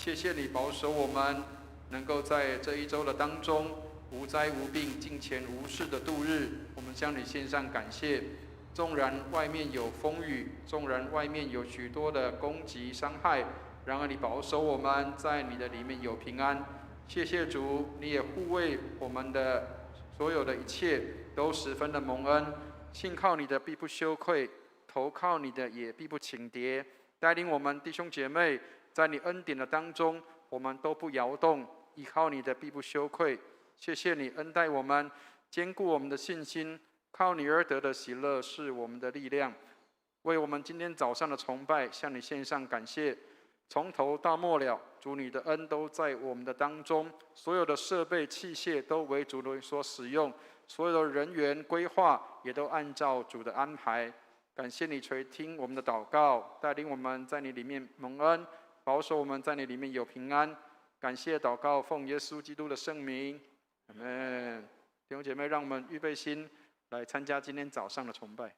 谢谢你保守我们，能够在这一周的当中无灾无病、敬虔无事的度日。我们向你献上感谢。纵然外面有风雨，纵然外面有许多的攻击伤害，然而你保守我们，在你的里面有平安。谢谢主，你也护卫我们的所有的一切，都十分的蒙恩。信靠你的必不羞愧，投靠你的也必不倾跌。带领我们弟兄姐妹，在你恩典的当中，我们都不摇动，依靠你的必不羞愧。谢谢你恩待我们，坚固我们的信心，靠你而得的喜乐是我们的力量。为我们今天早上的崇拜，向你献上感谢。从头到末了，主你的恩都在我们的当中，所有的设备器械都为主的所使用，所有的人员规划也都按照主的安排。感谢你垂听我们的祷告，带领我们在你里面蒙恩，保守我们在你里面有平安。感谢祷告，奉耶稣基督的圣名，阿们。弟兄姐妹，让我们预备心来参加今天早上的崇拜。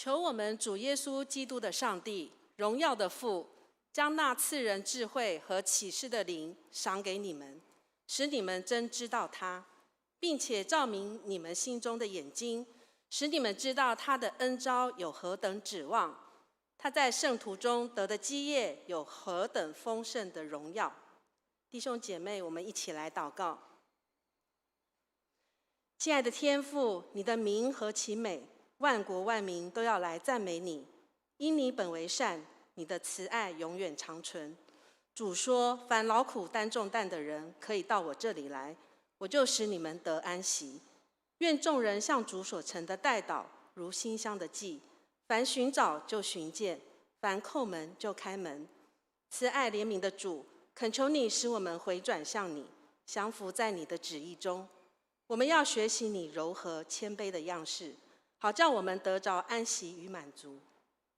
求我们主耶稣基督的上帝，荣耀的父，将那赐人智慧和启示的灵赏给你们，使你们真知道他，并且照明你们心中的眼睛，使你们知道他的恩召有何等指望，他在圣徒中得的基业有何等丰盛的荣耀。弟兄姐妹，我们一起来祷告。亲爱的天父，你的名何其美，万国万民都要来赞美你。因你本为善，你的慈爱永远长存。主说，凡劳苦担重担的人，可以到我这里来，我就使你们得安息。愿众人向主所成的代祷，如馨香的祭，凡寻找就寻见，凡叩门就开门。慈爱怜悯的主，恳求你使我们回转向你，降服在你的旨意中。我们要学习你柔和谦卑的样式，好叫我们得着安息与满足。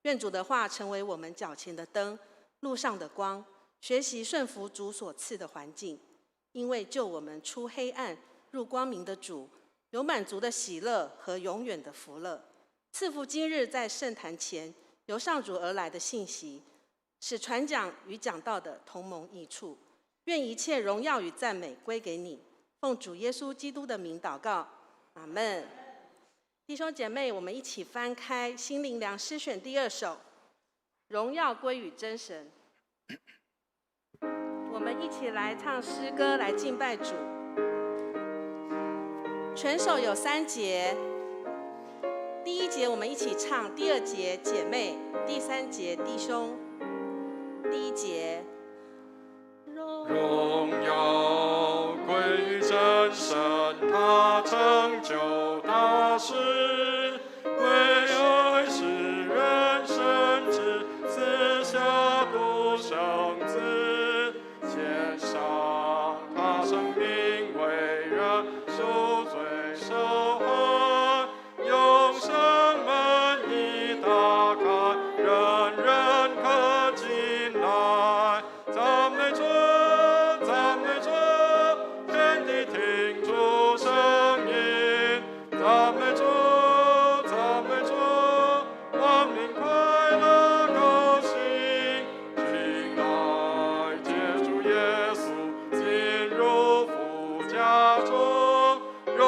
愿主的话成为我们脚前的灯，路上的光，学习顺服主所赐的环境，因为救我们出黑暗入光明的主，有满足的喜乐和永远的福乐。赐福今日在圣坛前由上主而来的信息，使传讲与讲道的同盟益处。愿一切荣耀与赞美归给你，奉主耶稣基督的名祷告，阿们。弟兄姐妹，我们一起翻开心灵粮诗选第2首，荣耀归于真神。我们一起来唱诗歌来敬拜主。全首有3节，第1节我们一起唱，第2节姐妹，第3节弟兄。第1节，荣耀归于真神，他成就大事，为爱世人生之，赐下独生子，献上他生命为人赎罪受害，永生门已打开，人人可进来。赞美主，赞美主，天地听主声音。赞美主，赞美主，万民快乐高兴。亲爱接主耶稣进入父家中，荣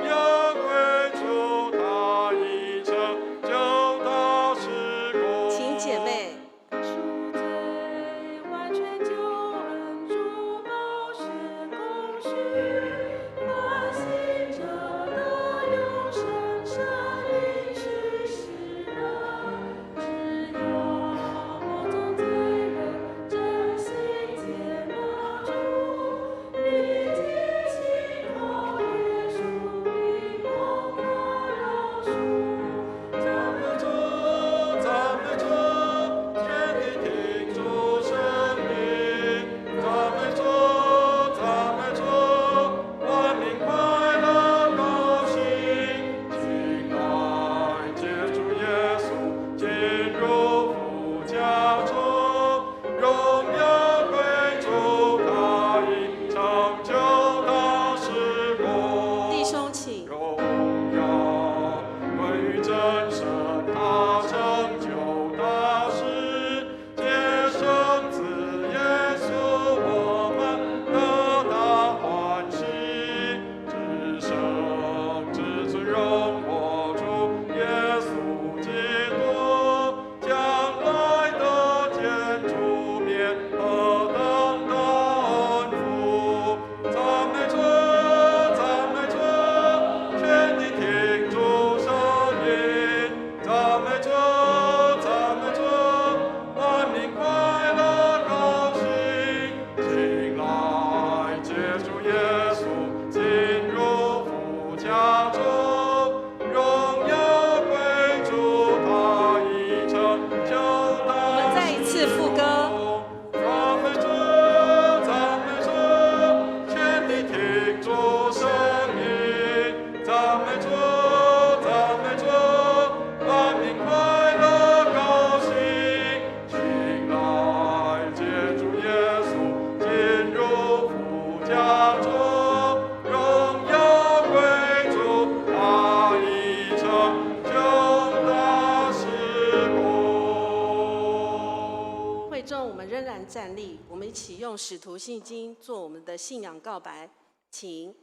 耀归主，他已成就大事工。请姐妹。赎罪完全救恩，主宝血供许，凡信者得永生，神灵许世人。只要我众罪人真心接纳主，并听信靠耶稣，并蒙他饶恕。赞美主，赞美主，天地听主声音。赞美主，赞美主，万民快乐高兴。亲爱接主耶稣进入父家中，荣耀归主，他已成就大事工。弟兄请。荣耀归然站立，我们一起用《使徒信经》做我们的信仰告白，请。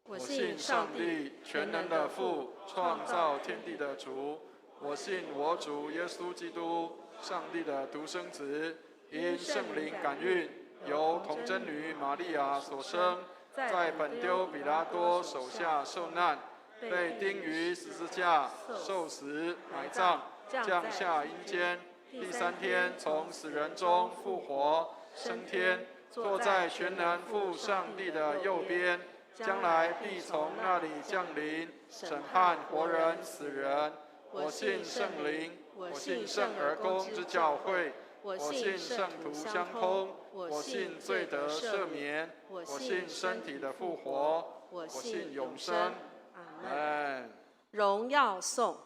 我信上帝全能的父，创造天地的主。我信我主耶稣基督，上帝的独生子，因圣灵感孕，由童贞女玛利亚所生，在本丢彼拉多手下受难，被钉于十字架，受死，埋葬，降下阴间，第3天从死人中复活，升天，坐在全能父上帝的右边。将来必从那里降临，审判活人死人。我信圣灵，我信圣而公之教会，我信圣徒相通，我信罪得赦免，我信身体的复活，我信永生。阿门。荣耀颂。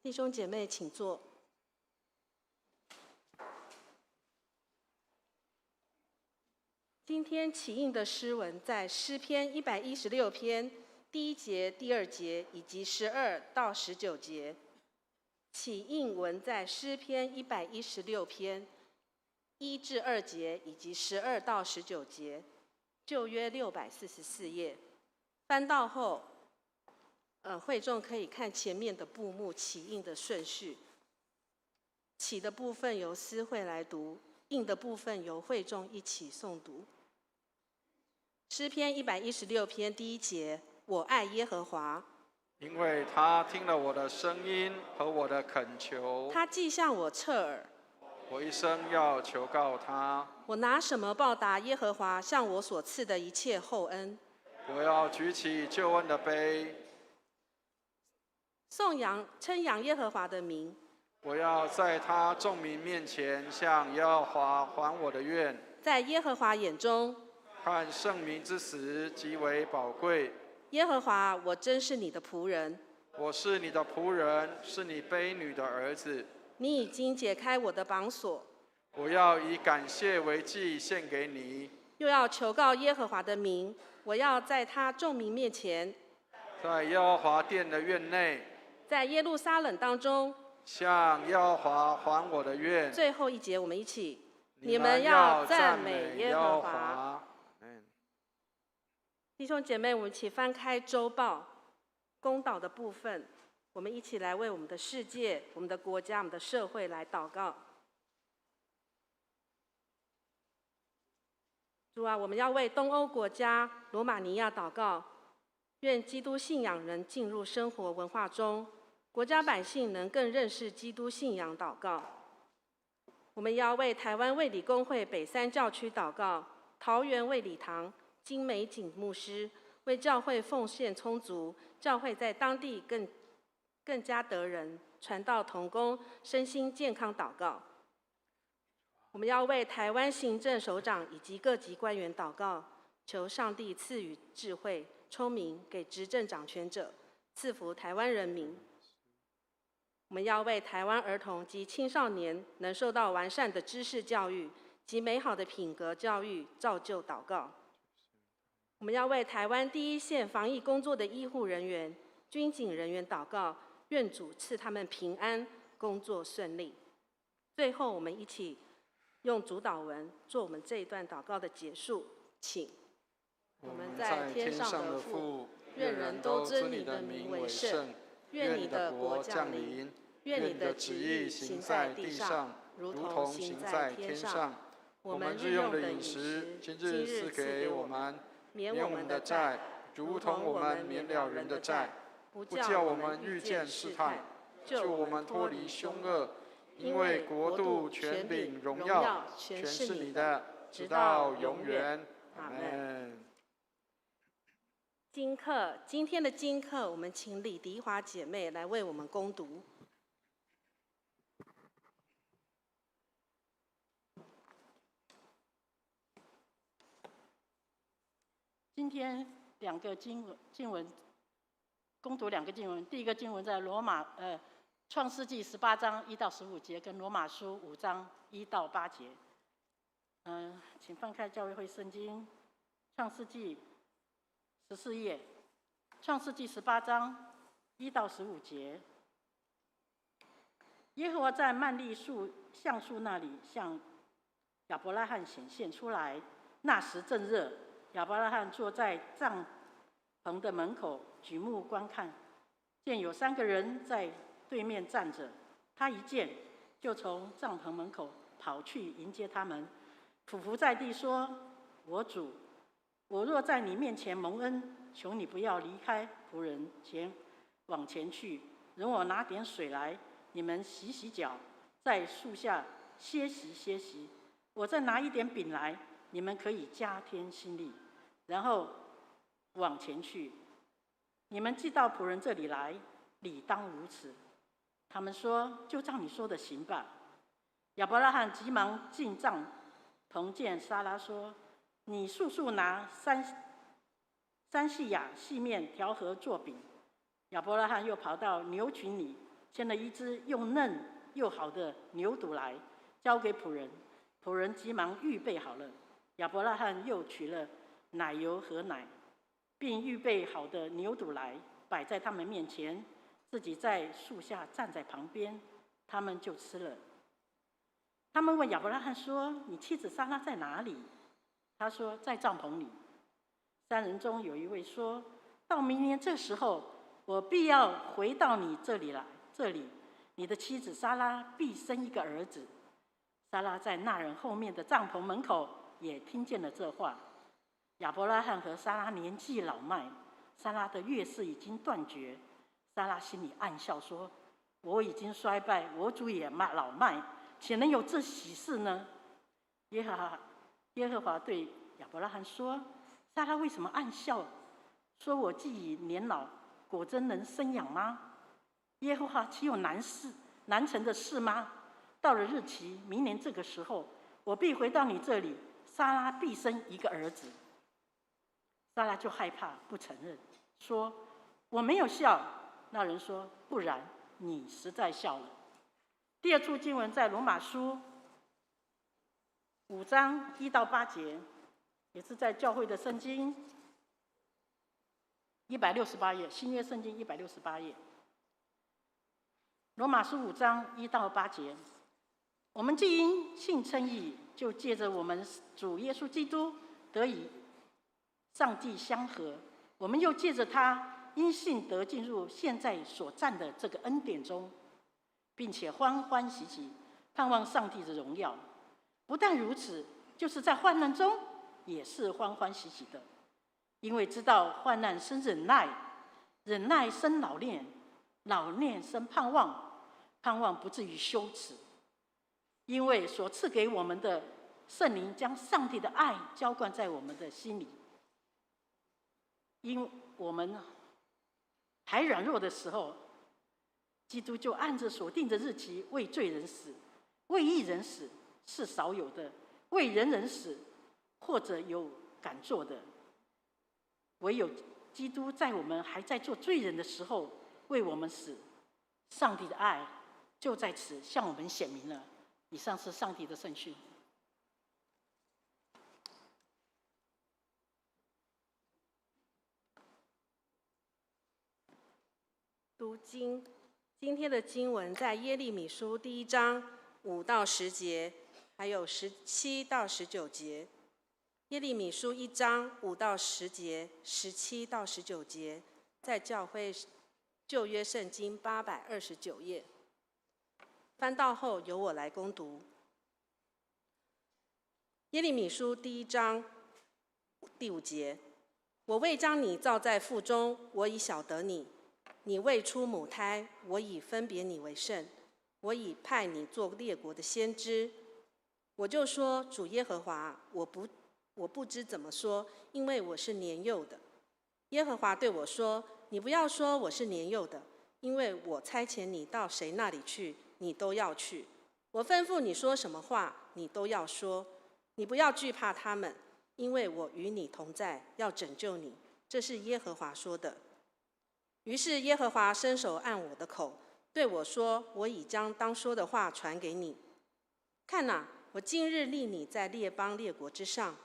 弟兄姐妹，请坐。今天起印的诗文在诗篇116篇第1节、第2节以及12到19节。起印文在诗篇116篇1至2节以及12到19节，旧约644页。翻到后，会众可以看前面的布幕起印的顺序。起的部分由思会来读，印的部分由会众一起诵读。诗篇116篇第1节：我爱耶和华，因为他听了我的声音和我的恳求，他既向我侧耳，我一生要求告他。我拿什么报答耶和华向我所赐的一切厚恩？我要举起救恩的杯，称扬耶和华的名。我要在他众民面前向耶和华还我的愿。在耶和华眼中，看圣民之死极为宝贵。耶和华，我真是你的仆人。我是你的仆人，是你婢女的儿子。你已经解开我的绑锁。我要以感谢为祭献给你。又要求告耶和华的名。我要在他众民面前，在耶和华殿的院内，在耶路撒冷当中，向耶和华还我的愿。最后一节，我们一起，你们要赞美耶和华。弟兄姐妹，我们一起翻开周报，公祷的部分，我们一起来为我们的世界、我们的国家、我们的社会来祷告。主啊，我们要为东欧国家罗马尼亚祷告，愿基督信仰能进入生活文化中，国家百姓能更认识基督信仰祷告。我们要为台湾卫理公会北3教区祷告，桃园卫理堂金美景牧师为教会奉献充足，教会在当地更加得人，传道同工，身心健康祷告。我们要为台湾行政首长以及各级官员祷告，求上帝赐予智慧、聪明给执政掌权者，赐福台湾人民。我们要为台湾儿童及青少年能受到完善的知识教育及美好的品格教育造就祷告。我们要为台湾第一线防疫工作的医护人员、军警人员祷告，愿主赐他们平安，工作顺利。最后，我们一起用主祷文做我们这一段祷告的结束，请。我们在天上的父，愿人都尊你的名为圣。愿你的国降临。愿你的旨意行在地上，如同行在天上。我们日用的饮食，今日赐给我们，免我们的债，如同我们免了人的债。不叫我们遇见试探，救我们脱离凶恶。因为国度、权柄、荣耀，全是你的，直到永远。阿阿门。门。今天的经课，我们请李迪华姐妹来为我们攻读。今天两个经文，攻读两个经文。第一个经文在创世纪18章1到15节，跟罗马书5章1到8节。请翻开教会圣经，创世纪14页，创世纪18章1到15节。耶和华在曼利橡树那里向亚伯拉罕显现出来，那时正热。亚伯拉罕坐在帐篷的门口，举目观看，见有3个人在对面站着。他一见，就从帐篷门口跑去迎接他们，俯伏在地说：“我主，我若在你面前蒙恩，求你不要离开仆人往前去，容我拿点水来，你们洗洗脚，在树下歇息。我再拿一点饼来，你们可以加添心力。然后往前去。你们既到仆人这里来，理当如此。”他们说：“就照你说的行吧。”亚伯拉罕急忙进帐篷见撒拉说：“你速拿3细亚细面调和做饼。”亚伯拉罕又跑到牛群里，牵了一只又嫩又好的牛犊来，交给仆人。仆人急忙预备好了。亚伯拉罕又取了奶油和奶，并预备好的牛犊来，摆在他们面前，自己在树下站在旁边，他们就吃了。他们问亚伯拉罕说：“你妻子撒拉在哪里？”他说：“在帐篷里。”3人中有一位说：“到明年这时候，我必要回到你这里来，你的妻子撒拉必生一个儿子。”撒拉在那人后面的帐篷门口也听见了这话。亚伯拉罕和撒拉年纪老迈，撒拉的月事已经断绝。撒拉心里暗笑说：“我已经衰败，我主也老迈，岂能有这喜事呢？”耶和华对亚伯拉罕说：“撒拉为什么暗笑？说我既已年老，果真能生养吗？耶和华岂有难成的事吗？到了日期，明年这个时候，我必回到你这里，撒拉必生一个儿子。”撒拉就害怕，不承认，说：“我没有笑。”那人说：“不然，你实在笑了。”第二处经文在罗马书5章1到8节，也是在教会的圣经168页，新约圣经168页。罗马书5章1到8节，我们既因信称义，就借着我们主耶稣基督得以上帝相合，我们又借着他因信得进入现在所站的这个恩典中，并且欢欢喜喜盼望上帝的荣耀。不但如此，就是在患难中也是欢欢喜喜的，因为知道患难生忍耐，忍耐生老练，老练生盼望，盼望不至于羞耻。因为所赐给我们的圣灵将上帝的爱浇灌在我们的心里，因我们还软弱的时候，基督就按着所定的日期为罪人死，为义人死是少有的，为人死或者有敢做的。唯有基督在我们还在做罪人的时候为我们死，上帝的爱就在此向我们显明了。以上是上帝的圣训。读经，今天的经文在耶利米书1章5到10节，还有17到19节。耶利米书1章5到10节，17到19节，在教会旧约圣经829页。翻到后由我来攻读。耶利米书1章第5节：我未将你造在腹中，我已晓得你；你未出母胎，我已分别你为圣；我已派你做列国的先知。我就说：主耶和华，我不知怎么说，因为我是年幼的。耶和华对我说：你不要说我是年幼的，因为我差遣你到谁那里去，你都要去。我吩咐你说什么话，你都要说。你不要惧怕他们，因为我与你同在，要拯救你。这是耶和华说的。于是耶和华伸手按我的口，对我说：我已将当说的话传给你。看哪，我今日立你在列邦列国之上，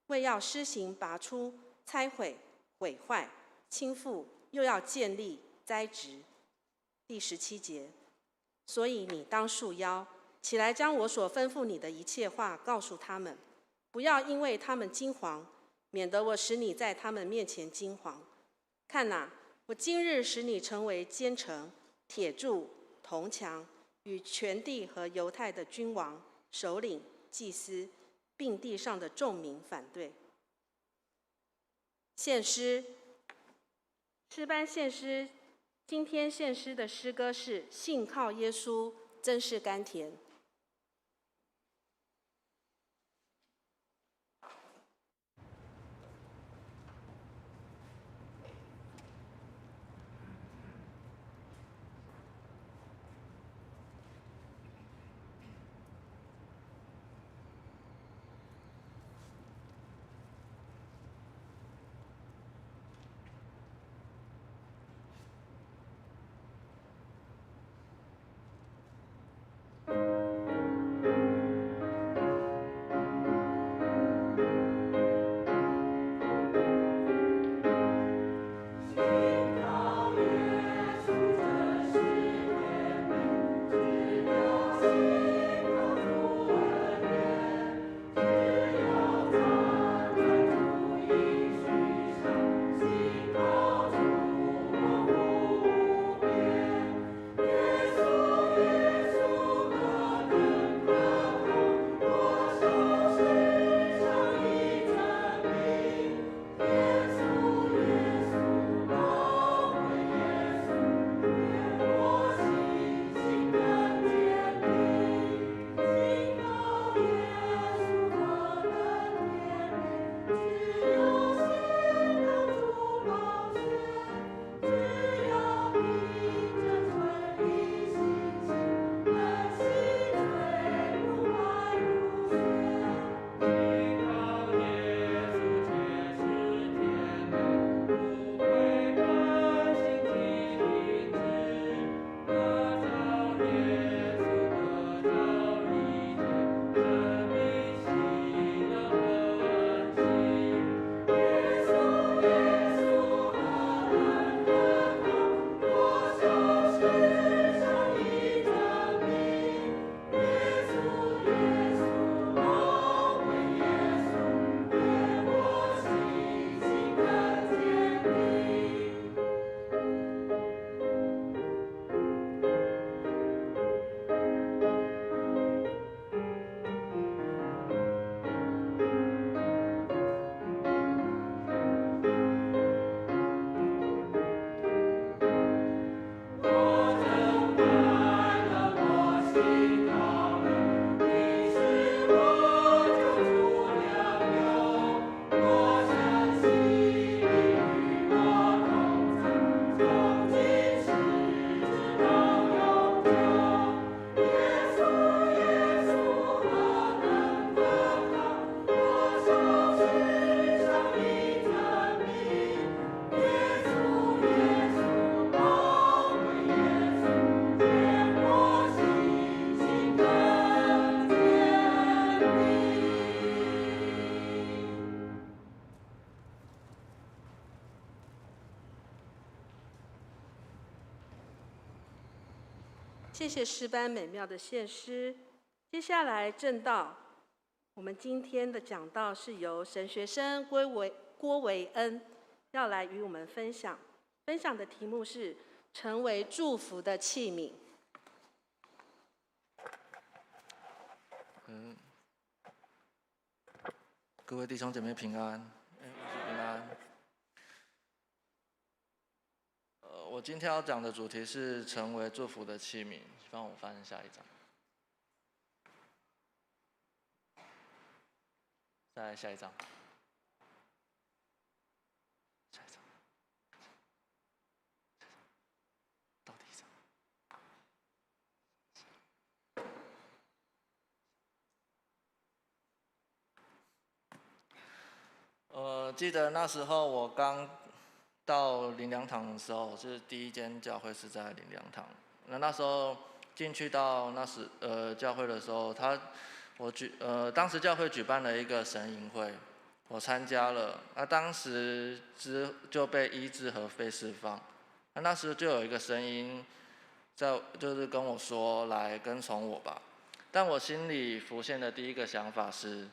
为要施行拔出、拆毁、毁坏、倾覆，又要建立、栽植。第17节，所以你当束腰，起来将我所吩咐你的一切话告诉他们，不要因为他们惊惶，免得我使你在他们面前惊惶。看哪，我今日使你成为坚城、铁柱、铜墙，与全地和犹太的君王、首领、祭司，并地上的众民反对。献诗，诗班献诗，今天献诗的诗歌是《信靠耶稣，真是甘甜》。谢谢诗班美妙的献诗。接下来正道，我们今天的讲道是由神学生郭维恩要来与我们分享。分享的题目是“成为祝福的器皿”。各位弟兄姐妹平安，平安。我今天要讲的主题是成为祝福的器皿，帮我翻下一张。再下一张。下一张。到第一张。记得那时候我刚到灵粮堂的时候，是第一间教会是在灵粮堂。那时候进去到教会的时候，当时教会举办了一个神营会，我参加了。当时就被医治和被释放。那时就有一个声音就是跟我说来跟从我吧。但我心里浮现的第一个想法是，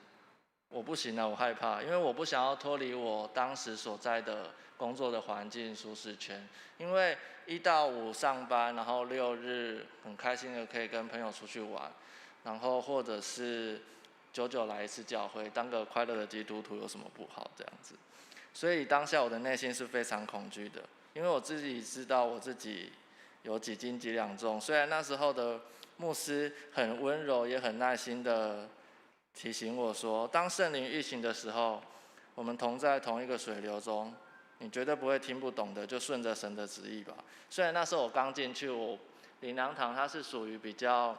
我不行了，我害怕，因为我不想要脱离我当时所在的工作的环境舒适圈。因为1到5上班，然后6日很开心的可以跟朋友出去玩，然后或者是久久来一次教会，当个快乐的基督徒有什么不好这样子？所以当下我的内心是非常恐惧的，因为我自己知道我自己有几斤几两重。虽然那时候的牧师很温柔也很耐心的提醒我说，当圣灵运行的时候，我们同在同一个水流中，你绝对不会听不懂的，就顺着神的旨意吧。虽然那时候我刚进去，灵粮堂它是属于比较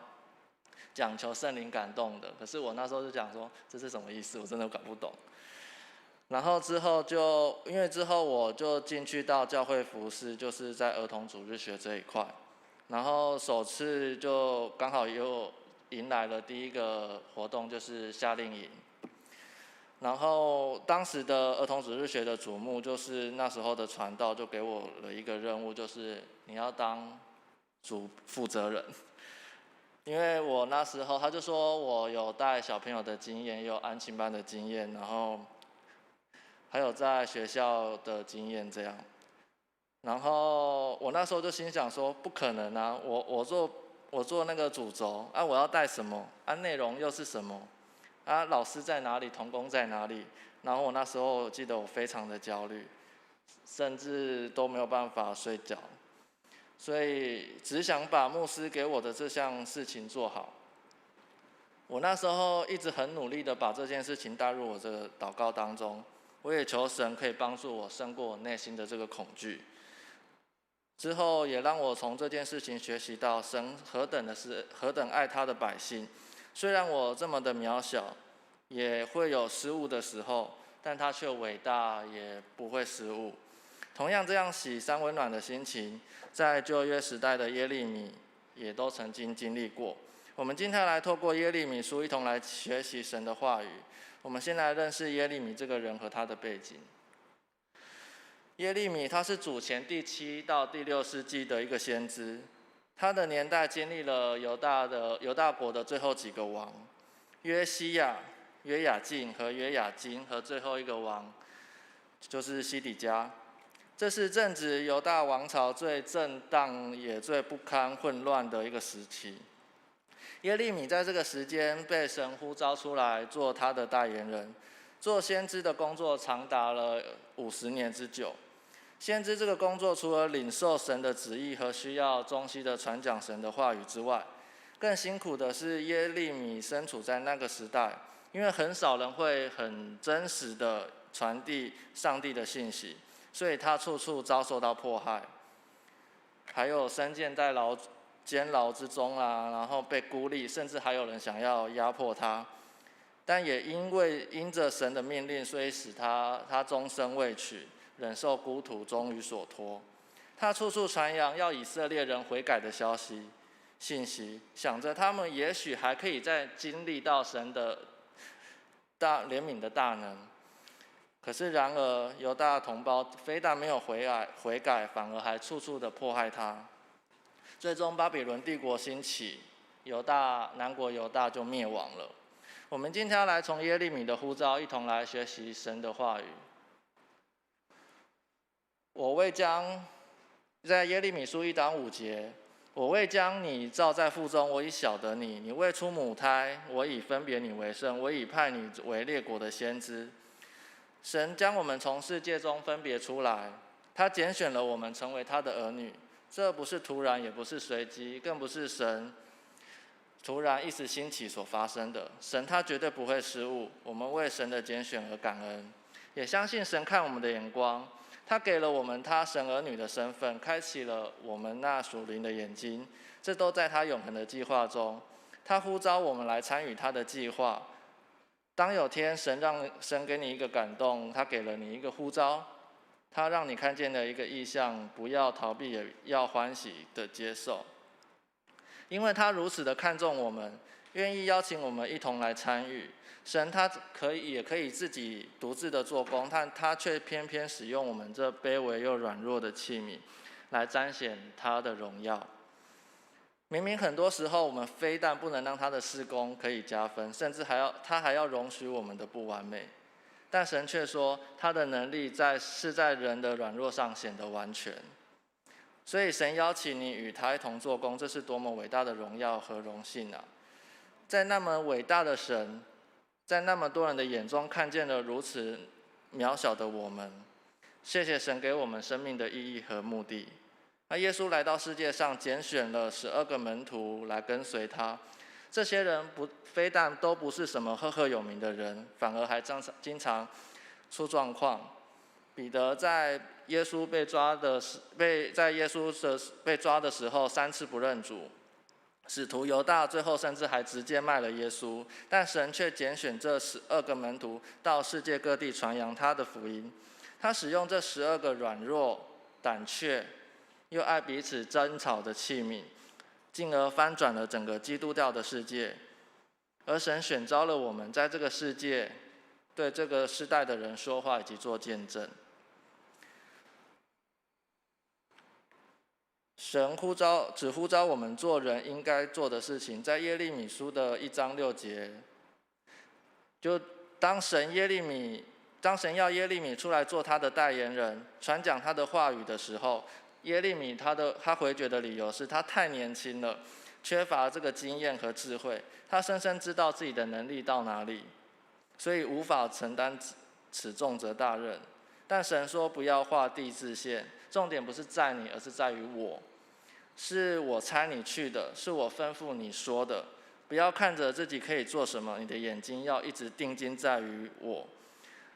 讲求圣灵感动的，可是我那时候就讲说这是什么意思，我真的搞不懂。然后因为之后我就进去到教会服事，就是在儿童主日学这一块，然后首次就刚好又迎来了第一个活动，就是夏令营。然后当时的儿童主日学的主牧，就是那时候的传道，就给我了一个任务，就是你要当主负责人。因为我那时候他就说我有带小朋友的经验，也有安亲班的经验，然后还有在学校的经验这样。然后我那时候就心想说，不可能啊！我做那个主轴啊，我要带什么啊？内容又是什么啊？老师在哪里？同工在哪里？然后我那时候我记得我非常的焦虑，甚至都没有办法睡觉，所以只想把牧师给我的这项事情做好。我那时候一直很努力的把这件事情带入我这个祷告当中，我也求神可以帮助我胜过我内心的这个恐惧。之后也让我从这件事情学习到神何等爱他的百姓。虽然我这么的渺小，也会有失误的时候，但他却伟大，也不会失误。同样这样喜山温暖的心情，在旧约时代的耶利米也都曾经经历过。我们今天来透过耶利米书一同来学习神的话语。我们先来认识耶利米这个人和他的背景。耶利米他是主前第7到第6世纪的一个先知，他的年代经历了犹大国的最后几个王，约西亚、约雅敬和约雅斤，和最后一个王就是西底家。这是正值犹大王朝最震荡也最不堪混乱的一个时期。耶利米在这个时间被神呼召出来做他的代言人，做先知的工作长达了50年之久。先知这个工作除了领受神的旨意和需要忠心的传讲神的话语之外，更辛苦的是耶利米身处在那个时代，因为很少人会很真实的传递上帝的信息，所以他处处遭受到迫害，还有深陷在监牢之中啊，然后被孤立，甚至还有人想要压迫他。但也因着神的命令，所以使他终身未娶，忍受孤独，终于所托。他处处传扬要以色列人悔改的信息，想着他们也许还可以再经历到神的怜悯的大能。可是然而犹大同胞非但没有悔改，反而还处处的迫害他。最终巴比伦帝国兴起，南国犹大就灭亡了。我们今天要来从耶利米的呼召一同来学习神的话语。在耶利米书1章5节，我未将你造在腹中，我已晓得你；你未出母胎，我已分别你为圣，我已派你为列国的先知。神将我们从世界中分别出来，他拣选了我们成为他的儿女。这不是突然，也不是随机，更不是神突然一时兴起所发生的。神他绝对不会失误，我们为神的拣选而感恩，也相信神看我们的眼光，他给了我们他神儿女的身份，开启了我们那属灵的眼睛，这都在他永恒的计划中。他呼召我们来参与他的计划。当有天神给你一个感动，他给了你一个呼召，他让你看见了一个意象，不要逃避，也要欢喜的接受。因为他如此的看重我们，愿意邀请我们一同来参与。神他也可以自己独自的做工，但他却偏偏使用我们这卑微又软弱的器皿，来彰显他的荣耀。明明很多时候我们非但不能让他的事工可以加分，甚至他还要容许我们的不完美，但神却说他的能力是在人的软弱上显得完全。所以神邀请你与他一同做工，这是多么伟大的荣耀和荣幸啊！在那么伟大的神，在那么多人的眼中看见了如此渺小的我们，谢谢神给我们生命的意义和目的。那耶稣来到世界上，拣选了12个门徒来跟随他。这些人非但都不是什么赫赫有名的人，反而还经常出状况。彼得在耶稣被抓的时候3次不认主，使徒犹大最后甚至还直接卖了耶稣，但神却拣选这12个门徒到世界各地传扬他的福音。他使用这12个软弱、胆怯又爱彼此争吵的器皿，进而翻转了整个基督教的世界。而神选召了我们，在这个世界对这个世代的人说话以及做见证。神只呼召我们做人应该做的事情，在耶利米书的1章6节，就当神要耶利米出来做他的代言人，传讲他的话语的时候，耶利米他回绝的理由是他太年轻了，缺乏这个经验和智慧，他深深知道自己的能力到哪里，所以无法承担此重责大任。但神说不要画地自限，重点不是在你，而是在于我，是我差你去的，是我吩咐你说的。不要看着自己可以做什么，你的眼睛要一直定睛在于我。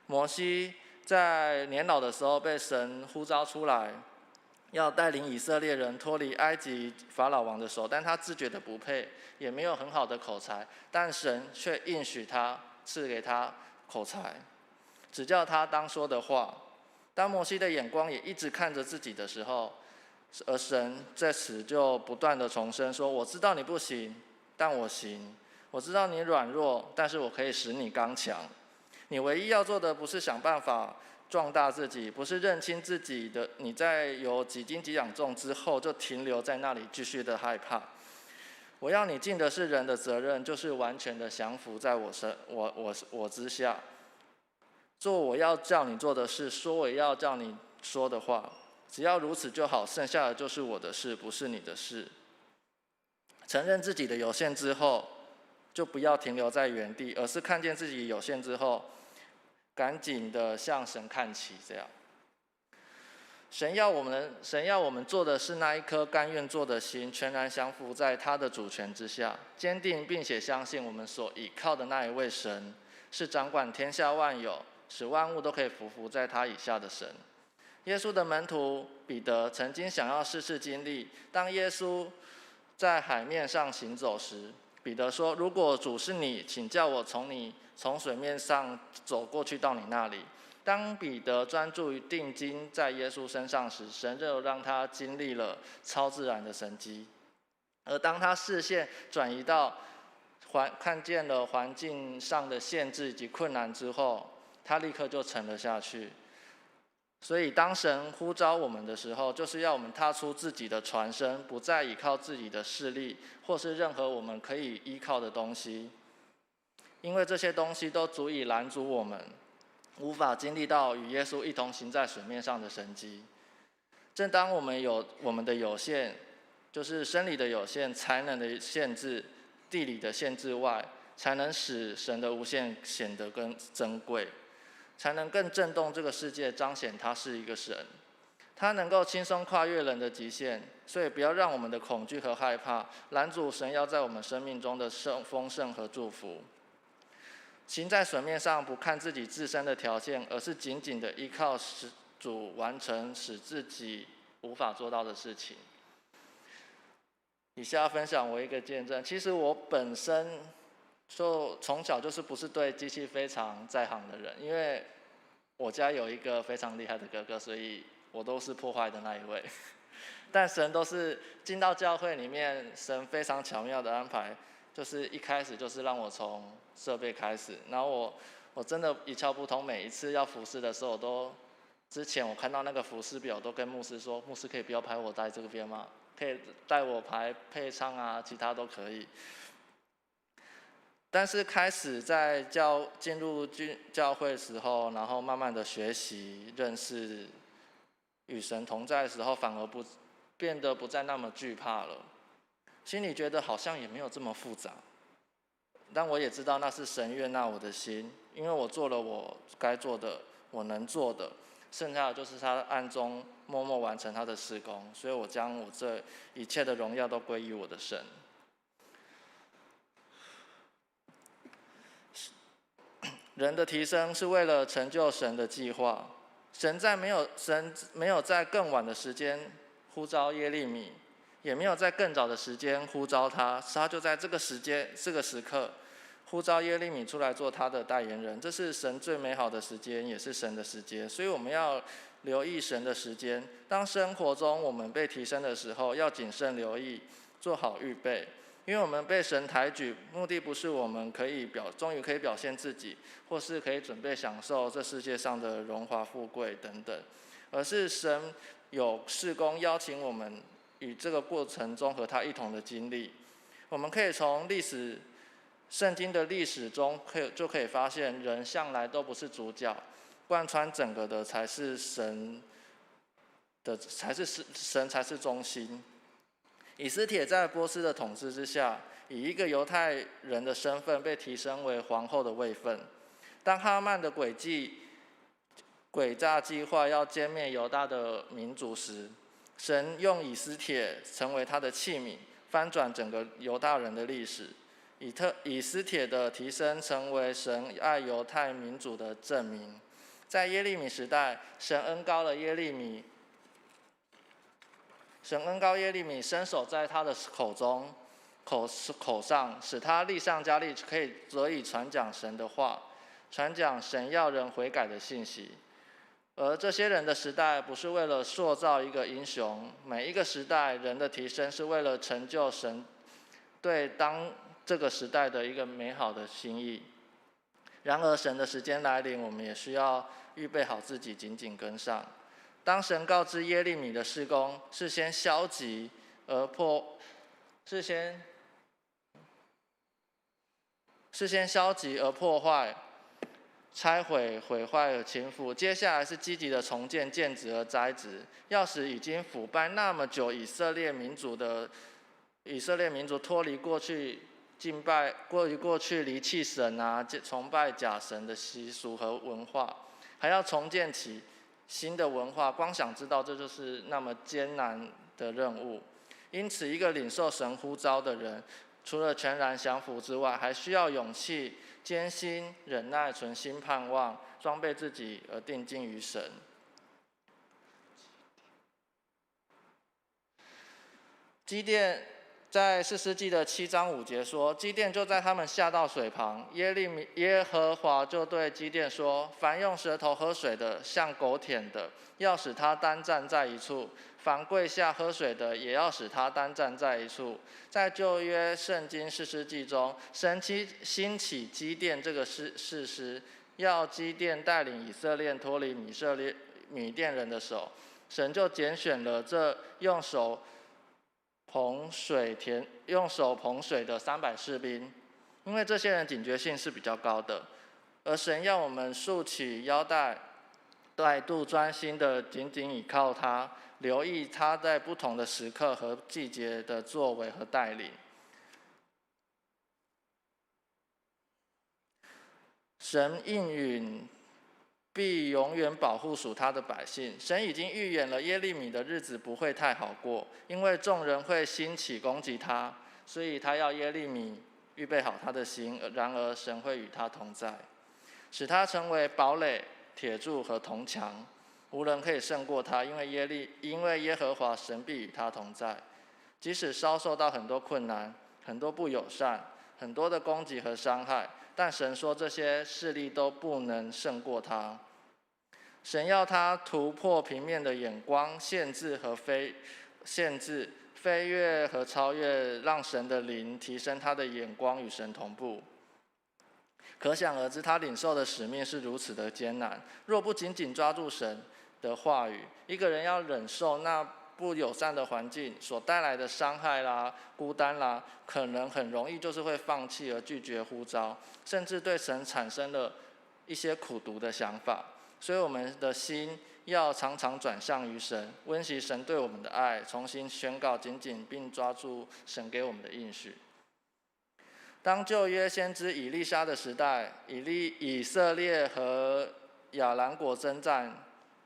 摩西在年老的时候被神呼召出来，要带领以色列人脱离埃及法老王的手，但他自觉的不配，也没有很好的口才，但神却应许他，赐给他口才，指教他当说的话。当摩西的眼光也一直看着自己的时候，而神在此就不断的重申说，我知道你不行，但我行，我知道你软弱，但是我可以使你刚强。你唯一要做的不是想办法壮大自己，不是认清自己的你在有几斤几两重之后就停留在那里继续的害怕。我要你尽的是人的责任，就是完全的降服在我之下，做我要叫你做的事，说我要叫你说的话，只要如此就好，剩下的就是我的事，不是你的事。承认自己的有限之后，就不要停留在原地，而是看见自己有限之后，赶紧的向神看齐。这样，神要我们做的是那一颗甘愿做的心，全然降服在他的主权之下，坚定并且相信我们所倚靠的那一位神，是掌管天下万有，使万物都可以匍匐在他以下的神。耶稣的门徒彼得曾经想要试经历，当耶稣在海面上行走时，彼得说，如果主是你，请叫我从水面上走过去到你那里。当彼得专注于定睛在耶稣身上时，神就让他经历了超自然的神迹。而当他视线转移到看见了环境上的限制以及困难之后，他立刻就沉了下去。所以当神呼召我们的时候，就是要我们踏出自己的船身，不再依靠自己的势力或是任何我们可以依靠的东西，因为这些东西都足以拦阻我们无法经历到与耶稣一同行在水面上的神迹。正当我们有我们的有限，就是生理的有限、才能的限制、地理的限制外，才能使神的无限显得更珍贵，才能更震动这个世界，彰显他是一个神。它能够轻松跨越人的极限，所以不要让我们的恐惧和害怕拦阻神要在我们生命中的丰盛和祝福。行在水面上，不看自己自身的条件，而是紧紧的依靠主完成使自己无法做到的事情。以下分享我一个见证，其实我本身就从小就是不是对机器非常在行的人，因为我家有一个非常厉害的哥哥，所以我都是破坏的那一位。但神都是进到教会里面，神非常巧妙的安排，就是一开始就是让我从设备开始，然后我真的一窍不通，每一次要服侍的时候，之前我看到那个服侍表，都跟牧师说，牧师可以不要排我在这边吗？可以带我排配唱啊，其他都可以。但是开始在进入教会的时候，然后慢慢的学习认识与神同在的时候，反而变得不再那么惧怕了，心里觉得好像也没有这么复杂。但我也知道那是神悦纳我的心，因为我做了我该做的，我能做的，剩下的就是他暗中默默完成他的事工，所以我将我这一切的荣耀都归于我的神。人的提升是为了成就神的计划。神没有在更晚的时间呼召耶利米，也没有在更早的时间呼召他，他就在这个时刻呼召耶利米出来做他的代言人。这是神最美好的时间，也是神的时间，所以我们要留意神的时间。当生活中我们被提升的时候，要谨慎留意，做好预备。因为我们被神抬举，目的不是我们终于可以表现自己，或是可以准备享受这世界上的荣华富贵等等，而是神有事工邀请我们与这个过程中和他一同的经历。我们可以从圣经的历史中就可以发现，人向来都不是主角，贯穿整个的才是神才是中心。以斯帖在波斯的统治之下，以一个犹太人的身份被提升为皇后的位分。当哈曼的诡诈计划要歼灭犹大的民族时，神用以斯帖成为他的器皿，翻转整个犹大人的历史。以斯帖的提升成为神爱犹太民族的证明。在耶利米时代，神恩膏耶利米，伸手在他的口上，使他力上加力，得以传讲神的话，传讲神要人悔改的信息。而这些人的时代不是为了塑造一个英雄，每一个时代人的提升是为了成就神对这个时代的一个美好的心意。然而神的时间来临，我们也需要预备好自己，紧紧跟上。当神告知耶利米的事工是先消极而破坏、拆毁、毁坏而倾覆，接下来是积极的重建、建植而栽植，要使已经腐败那么久以色列民族脱离过去离弃神啊、崇拜假神的习俗和文化，还要重建起新的文化。光想知道这就是那么艰难的任务。因此，一个领受神呼召的人，除了全然降服之外，还需要勇气、艰辛、忍耐、存心盼望，装备自己而定睛于神。基甸在士师记的7章5节说，基甸就在他们下到水旁，耶和华就对基甸说：凡用舌头喝水的，像狗舔的，要使他单站在一处；凡跪下喝水的，也要使他单站在一处。在旧约圣经士师记中，神兴起基甸这个士师，要基甸带领以色列脱离米甸人的手。神就拣选了这用手捧水的300士兵，因为这些人警觉性是比较高的，而神要我们竖起腰带，态度专心的紧紧倚靠他，留意他在不同的时刻和季节的作为和带领。神应允必永远保护属他的百姓。神已经预言了耶利米的日子不会太好过，因为众人会兴起攻击他，所以他要耶利米预备好他的心。然而神会与他同在，使他成为堡垒、铁柱和铜墙，无人可以胜过他，因为耶和华神必与他同在。即使遭受到很多困难、很多不友善、很多的攻击和伤害，但神说这些势力都不能胜过他。神要他突破平面的眼光，限制飞跃和超越，让神的灵提升他的眼光与神同步。可想而知，他领受的使命是如此的艰难。若不紧紧抓住神的话语，一个人要忍受那不友善的环境所带来的伤害啦、孤单啦，可能很容易就是会放弃而拒绝呼召，甚至对神产生了一些苦毒的想法。所以我们的心要常常转向于神，温习神对我们的爱，重新宣告紧紧并抓住神给我们的应许。当旧约先知以利沙的时代，以色列和亚兰国征战，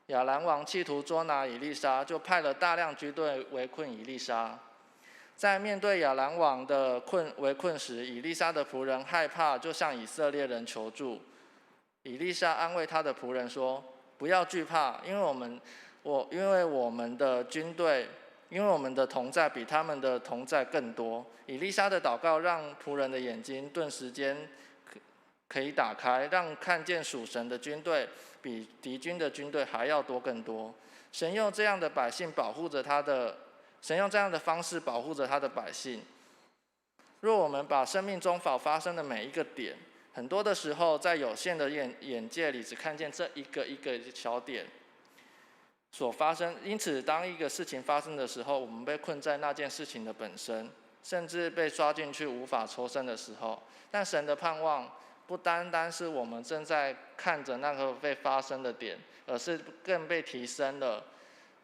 亚兰王企图捉拿以利沙，就派了大量军队围困以利沙。在面对亚兰王的围困时，以利沙的仆人害怕，就向以色列人求助。以利沙安慰他的仆人说：“不要惧怕，因为我们的军队，因为我们的同在比他们的同在更多。”以利沙的祷告让仆人的眼睛顿时间可以打开，让看见属神的军队比敌军的军队还要多更多。神用这样的方式保护着他的百姓。若我们把生命中发生的每一个点，很多的时候在有限的眼界里只看见这一个小点所发生，因此当一个事情发生的时候，我们被困在那件事情的本身，甚至被抓进去无法抽身的时候，但神的盼望不单单是我们正在看着那个被发生的点，而是更被提升了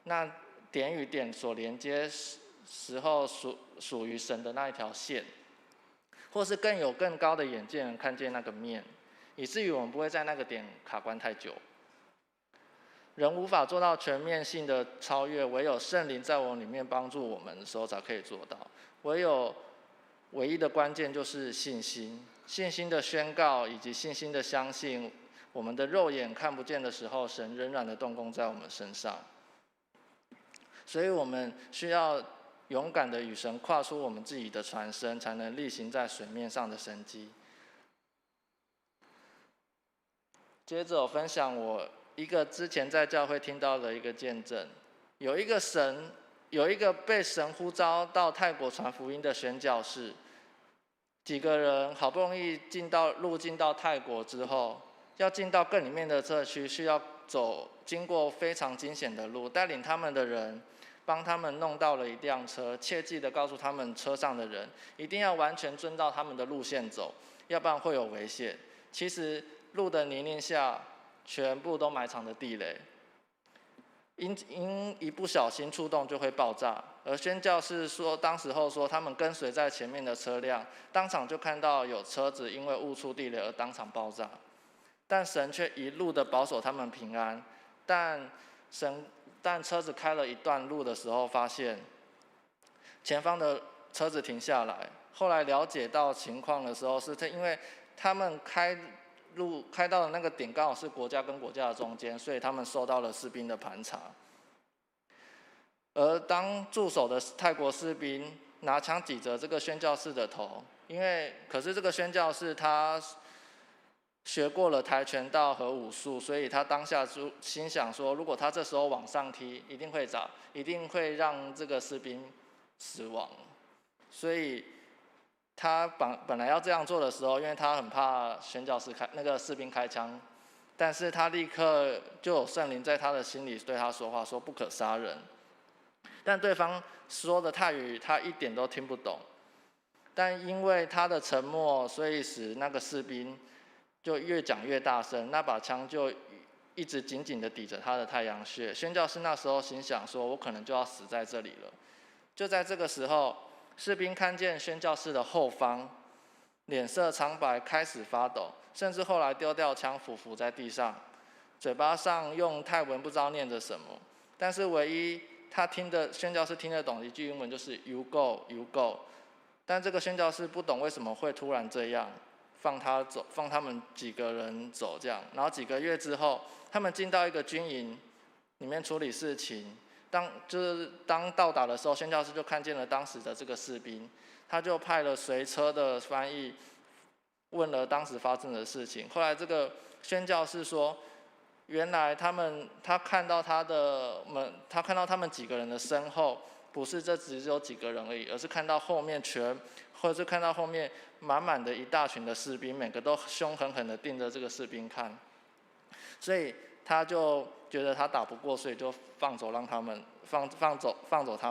那点与点所连接时候属于神的那一条线，或是更高的眼界能看见那个面，以至于我们不会在那个点卡关太久。人无法做到全面性的超越，唯有圣灵在我里面帮助我们的时候才可以做到。唯一的关键就是信心的宣告，以及信心的相信，我们的肉眼看不见的时候，神仍然的动工在我们身上。所以我们需要勇敢的与神跨出我们自己的船身，才能力行在水面上的神迹。接着我分享我一个之前在教会听到的一个见证，有一个被神呼召到泰国传福音的宣教士，几个人好不容易入境到泰国之后，要进到更里面的社区，需要经过非常惊险的路，带领他们的人帮他们弄到了一辆车，切记的告诉他们车上的人一定要完全遵照他们的路线走，要不然会有危险。其实路的泥泞下全部都埋藏着地雷，因一不小心触动就会爆炸。而宣教士当时候说，他们跟随在前面的车辆，当场就看到有车子因为误触地雷而当场爆炸，但神却一路的保守他们平安。但车子开了一段路的时候，发现前方的车子停下来。后来了解到情况的时候，是因为他们开到的那个点刚好是国家跟国家的中间，所以他们受到了士兵的盘查。而当驻守的泰国士兵拿枪抵着这个宣教士的头，可是这个宣教士他学过了跆拳道和武术，所以他当下就心想说，如果他这时候往上踢，一定会让这个士兵死亡。所以他本来要这样做的时候，因为他很怕宣教士那个士兵开枪，但是他立刻就有圣灵在他的心里对他说话，说不可杀人。但对方说的泰语他一点都听不懂，但因为他的沉默，所以使那个士兵就越讲越大声，那把枪就一直紧紧的抵着他的太阳穴。宣教士那时候心想说，我可能就要死在这里了。就在这个时候，士兵看见宣教士的后方，脸色苍白，开始发抖，甚至后来丢掉枪，俯伏在地上，嘴巴上用泰文不知道念着什么，但是唯一他宣教士听得懂一句英文就是 "You go, you go"， 但这个宣教士不懂为什么会突然这样放他们几个人走这样，然后几个月之后，他们进到一个军营里面处理事情。当到达的时候，宣教士就看见了当时的这个士兵，他就派了随车的翻译问了当时发生的事情。后来这个宣教士说，原来他看到他们几个人的身后，不是这只有几个人而已，而是看到后面或者是看到后面满满的一大群的士兵，每个都凶狠狠地盯着这个士兵看，所以他就觉得他打不过，所以就放走他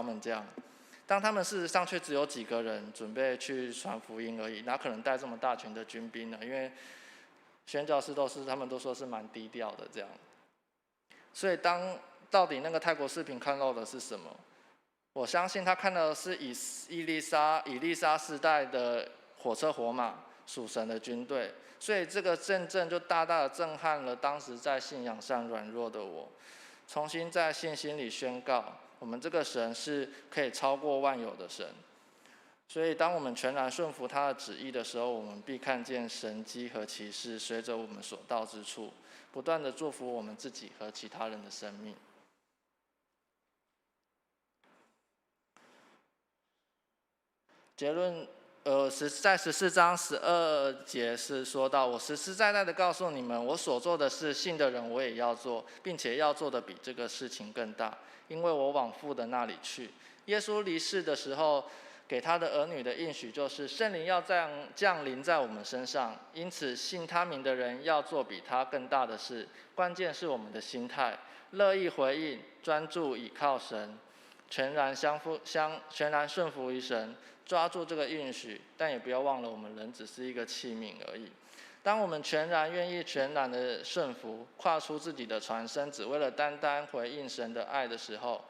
们这样。当他们事实上却只有几个人准备去传福音而已，哪可能带这么大群的军兵呢？因为宣教士他们都说是蛮低调的这样。所以到底那个泰国士兵看到的是什么？我相信他看到的是以利沙时代的火车火马，属神的军队。所以这个见证就大大的震撼了当时在信仰上软弱的我，重新在信心里宣告，我们这个神是可以超过万有的神。所以当我们全然顺服他的旨意的时候，我们必看见神迹和奇事随着我们所到之处，不断的祝福我们自己和其他人的生命。结论在14章12节是说到，我实实在在的告诉你们，我所做的事，信的人我也要做，并且要做的比这个事情更大，因为我往父的那里去。耶稣离世的时候，给他的儿女的应许就是圣灵要降临在我们身上，因此信他名的人要做比他更大的事。关键是我们的心态，乐意回应，专注倚靠神，全然顺服于神，抓住这个应许，但也不要忘了我们人只是一个器皿而已。当我们愿意全然的顺服，跨出自己的船身，只为了单单回应神的爱的时候，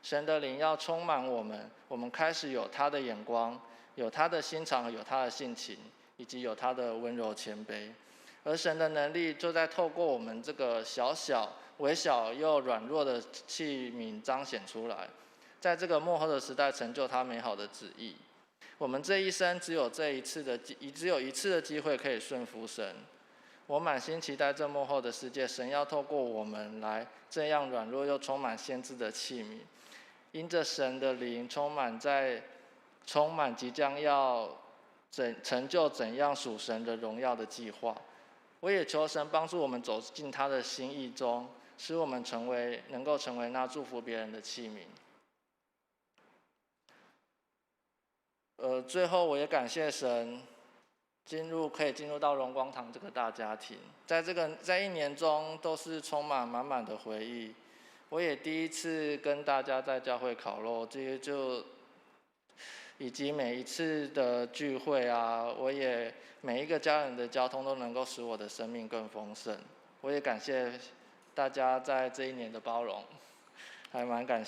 神的灵要充满我们，我们开始有他的眼光，有他的心肠，有他的性情，以及有他的温柔谦卑。而神的能力就在透过我们这个微小又软弱的器皿彰显出来，在这个末后的时代成就他美好的旨意。我们这一生只有一次的机会可以顺服神。我满心期待这末后的世界，神要透过我们来这样软弱又充满先知的器皿，因着神的灵充满即将要成就怎样属神的荣耀的计划。我也求神帮助我们走进他的心意中，使我们能够成为那祝福别人的器皿。最后我也感谢神，可以进入到荣光堂这个大家庭，在一年中都是充满满满的回忆。我也第一次跟大家在教会烤肉，以及每一次的聚会啊，我也每一个家人的交通都能够使我的生命更丰盛。我也感谢大家在这一年的包容，还蛮感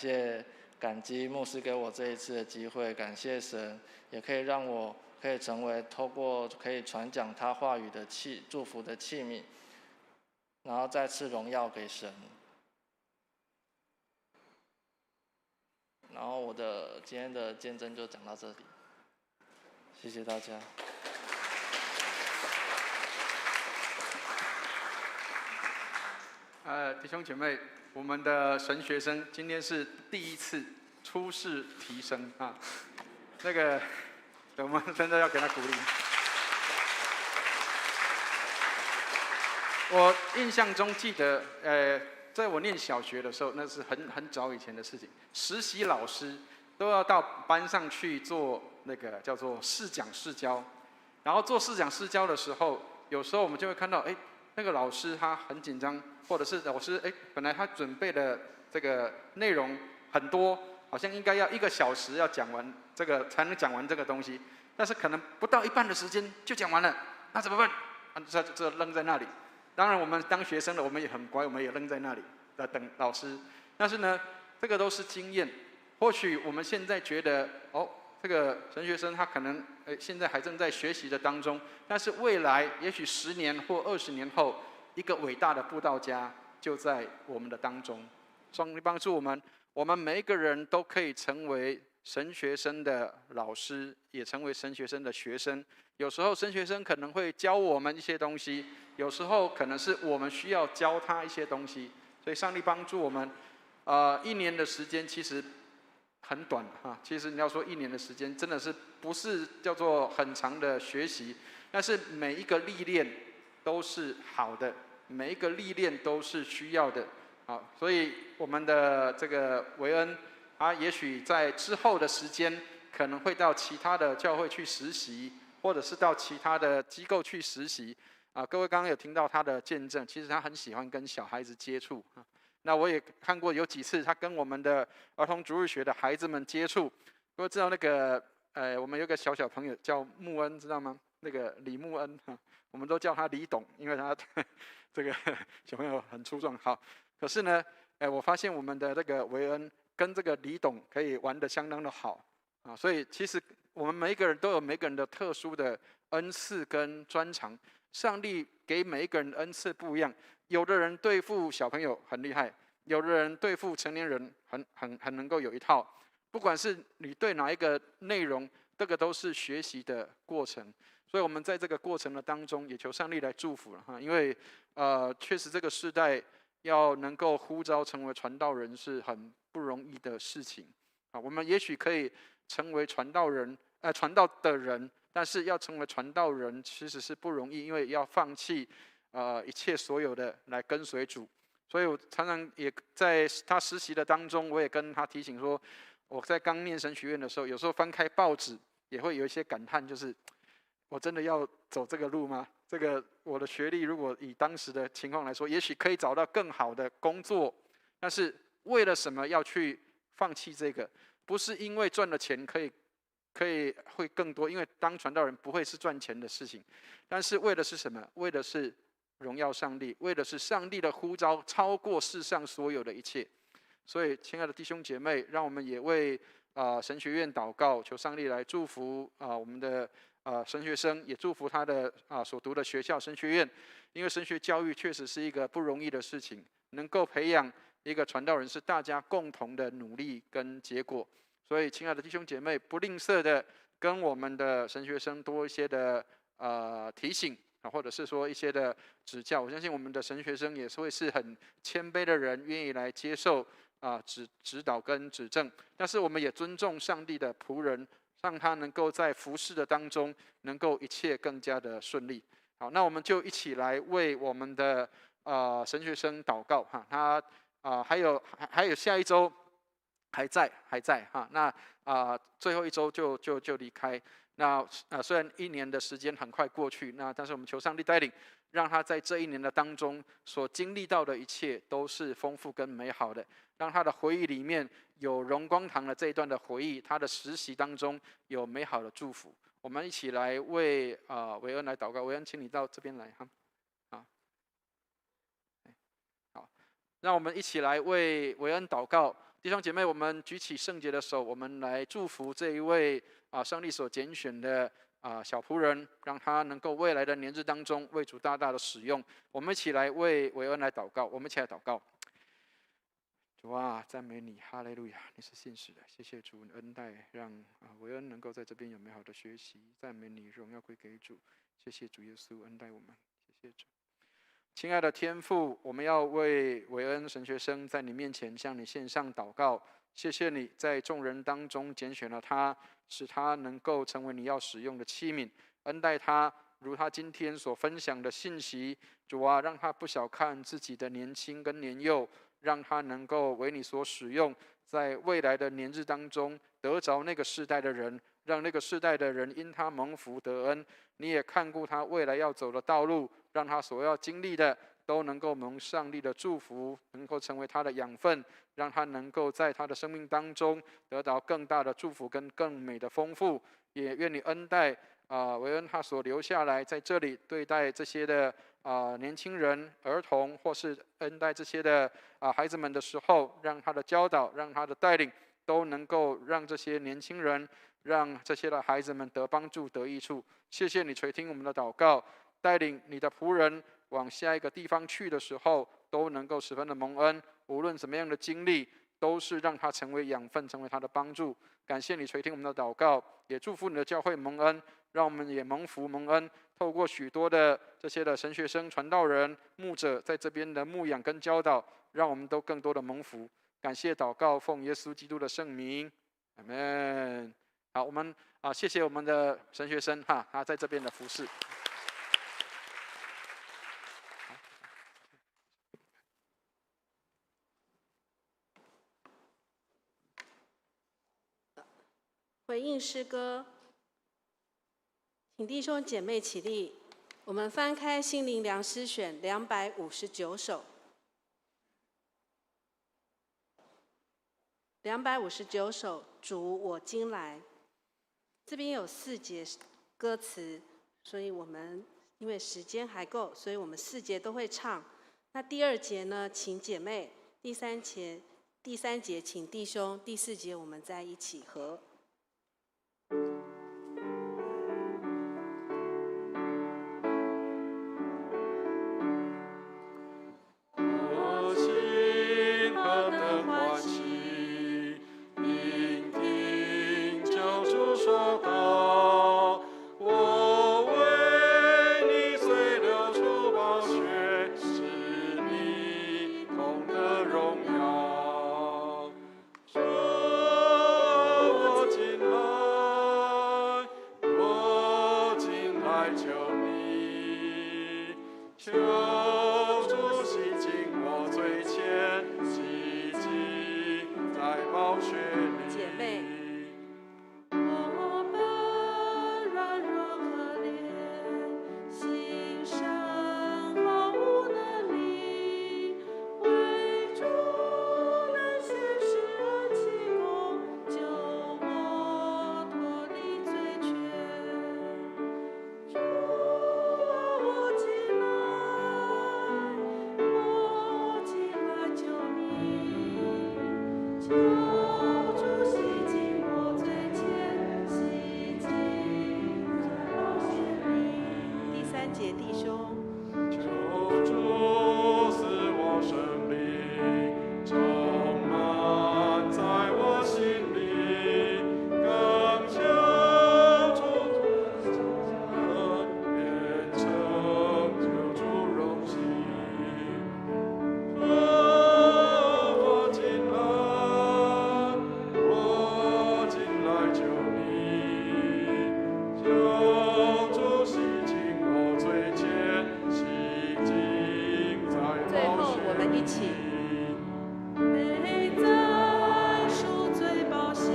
激牧师给我这一次的机会，感谢神，也可以让我可以成为透过可以传讲他话语的祝福的器皿，然后再次荣耀给神。然后我的今天的见证就讲到这里，谢谢大家。弟兄姐妹，我们的神学生今天是第一次初试提升啊，我们真的要给他鼓励。我印象中记得，在我念小学的时候，那是很早以前的事情。实习老师都要到班上去做那个叫做试讲试教，然后做试讲试教的时候，有时候我们就会看到，那个老师他很紧张，或者是老师本来他准备的这个内容很多，好像应该要1个小时要讲完这个才能讲完这个东西，但是可能不到一半的时间就讲完了，那怎么办？这扔在那里。当然我们当学生的我们也很乖，我们也扔在那里等老师。但是呢，这个都是经验。或许我们现在觉得这个神学生他可能现在还正在学习的当中，但是未来也许10年或20年后，一个伟大的布道家就在我们的当中。上帝帮助我们，我们每一个人都可以成为神学生的老师，也成为神学生的学生。有时候神学生可能会教我们一些东西，有时候可能是我们需要教他一些东西。所以上帝帮助我们，1年的时间其实很短哈。其实你要说1年的时间，真的是不是叫做很长的学习，但是每一个历练都是好的，每一个历练都是需要的。好，所以我们的这个维恩，也许在之后的时间，可能会到其他的教会去实习，或者是到其他的机构去实习。各位刚刚有听到他的见证，其实他很喜欢跟小孩子接触。那我也看过有几次他跟我们的儿童主日学的孩子们接触。各位知道那个我们有个小朋友叫穆恩，知道吗？那个李穆恩我们都叫他李董，因为他这个小朋友很粗壮。好，可是呢，我发现我们的这个维恩跟这个李董可以玩得相当的好所以其实我们每一个人都有每个人的特殊的恩赐跟专长。上帝给每一个人的恩赐不一样，有的人对付小朋友很厉害，有的人对付成年人很能够有一套。不管是你对哪一个内容，这个都是学习的过程。所以我们在这个过程的当中，也求上帝来祝福了因为确实这个时代要能够呼召成为传道人是很不容易的事情我们也许可以成为传道的人，但是要成为传道人其实是不容易，因为要放弃一切所有的来跟随主。所以我常常也在他实习的当中，我也跟他提醒说，我在刚念神学院的时候，有时候翻开报纸也会有一些感叹，就是我真的要走这个路吗？这个我的学历如果以当时的情况来说，也许可以找到更好的工作，但是为了什么要去放弃这个？不是因为赚了钱可以会更多，因为当传道人不会是赚钱的事情，但是为的是什么？为的是荣耀上帝，为的是上帝的呼召超过世上所有的一切。所以，亲爱的弟兄姐妹，让我们也为神学院祷告，求上帝来祝福我们的神学生，也祝福他的所读的学校神学院，因为神学教育确实是一个不容易的事情，能够培养一个传道人是大家共同的努力跟结果。所以，亲爱的弟兄姐妹，不吝啬的跟我们的神学生多一些的提醒或者是说一些的指教。我相信我们的神学生也是会是很谦卑的人，愿意来接受指导跟指正。但是我们也尊重上帝的仆人，让他能够在服事的当中能够一切更加的顺利。好，那我们就一起来为我们的神学生祷告他还有下一周还在那最后一周就离开。那虽然1年的时间很快过去，但是我们求上帝带领，让他在这1年的当中所经历到的一切都是丰富跟美好的，让他的回忆里面有荣光堂的这一段的回忆，他的实习当中有美好的祝福。我们一起来为维恩来祷告。维恩，请你到这边来好，让我们一起来为维恩祷告。弟兄姐妹，我们举起圣洁的手，我们来祝福这一位上帝所拣选的小仆人，让他能够未来的年日当中为主大大的使用。我们一起来为维恩来祷告。我们一起来祷告。主啊，赞美你，哈利路亚！你是信实的，谢谢主恩待，让维恩能够在这边有美好的学习。赞美你，荣耀归给主。谢谢主耶稣恩待我们，谢谢主。亲爱的天父，我们要为维恩神学生在你面前向你献上祷告。谢谢你在众人当中拣选了他，使他能够成为你要使用的器皿，恩待他，如他今天所分享的信息。主啊，让他不小看自己的年轻跟年幼，让他能够为你所使用，在未来的年日当中得着那个世代的人，让那个世代的人因他蒙福得恩。你也看顾他未来要走的道路，让他所要经历的都能够蒙上帝的祝福，能够成为他的养分，让他能够在他的生命当中得到更大的祝福跟更美的丰富。也愿你恩待维恩他所留下来在这里对待这些的年轻人、儿童，或是恩待这些的孩子们的时候，让他的教导、让他的带领都能够让这些年轻人、让这些的孩子们得帮助、得益处。谢谢你垂听我们的祷告，带领你的仆人往下一个地方去的时候，都能够十分的蒙恩，无论什么样的经历，都是让他成为养分，成为他的帮助。感谢你垂听我们的祷告，也祝福你的教会蒙恩，让我们也蒙福蒙恩。透过许多的这些的神学生、传道人、牧者在这边的牧养跟教导，让我们都更多的蒙福。感谢祷告，奉耶稣基督的圣名，阿们。好，我们谢谢我们的神学生他在这边的服侍。回应诗歌，请弟兄姐妹起立，我们翻开心灵良诗选259首。259首，主我今来。这边有4节歌词，所以我们因为时间还够，所以我们4节都会唱。那第2节呢，请姐妹；第三节请弟兄；第4节我们再一起合。我心何等欢喜，聆听救主说道。我为你虽流出宝血，是你同得荣耀。主，我进来，我进来求你，求主洗净我罪愆，洗净在宝血里。姐妹，我本软弱可怜，心上毫无能力，唯主能显示恩启功，救我脱离罪愆。主啊，我进来求你，求主洗净我罪愆，洗净在宝血里。第3节弟兄，求主使我生命充满在我心里，更求主变成救主荣幸。我进来求你，求主洗净我罪愆，洗净在最后宝血我们一起。背在赎罪宝血，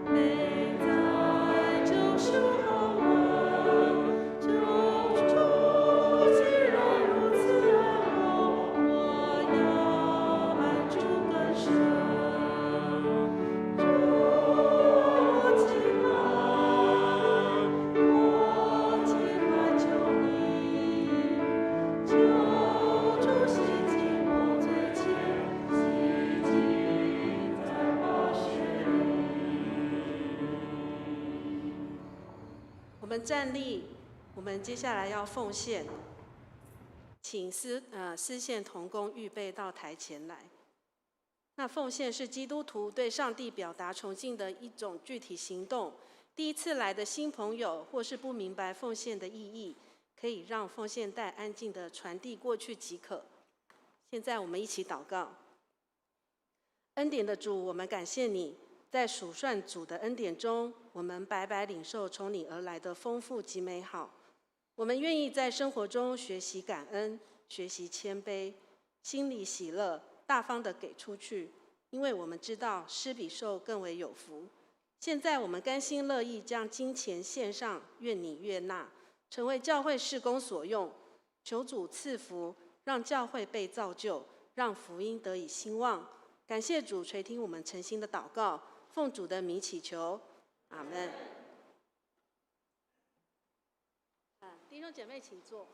背在救赎后恩，救主既然如此爱我，我要爱主更深。主，我进来求你，求主洗净我罪愆，洗净在宝血里。我们站立，我们接下来要奉献，请司献同工预备到台前来。那奉献是基督徒对上帝表达崇敬的一种具体行动。第一次来的新朋友或是不明白奉献的意义，可以让奉献袋安静地传递过去即可。现在我们一起祷告。恩典的主，我们感谢你，在数算主的恩典中，我们白白领受从你而来的丰富及美好。我们愿意在生活中学习感恩，学习谦卑，心里喜乐，大方地给出去，因为我们知道施比受更为有福。现在我们甘心乐意将金钱献上，愿你悦纳，成为教会事工所用。求主赐福，让教会被造就，让福音得以兴旺。感谢主垂听我们诚心的祷告，奉主的名祈求，阿们。弟兄姐妹请坐。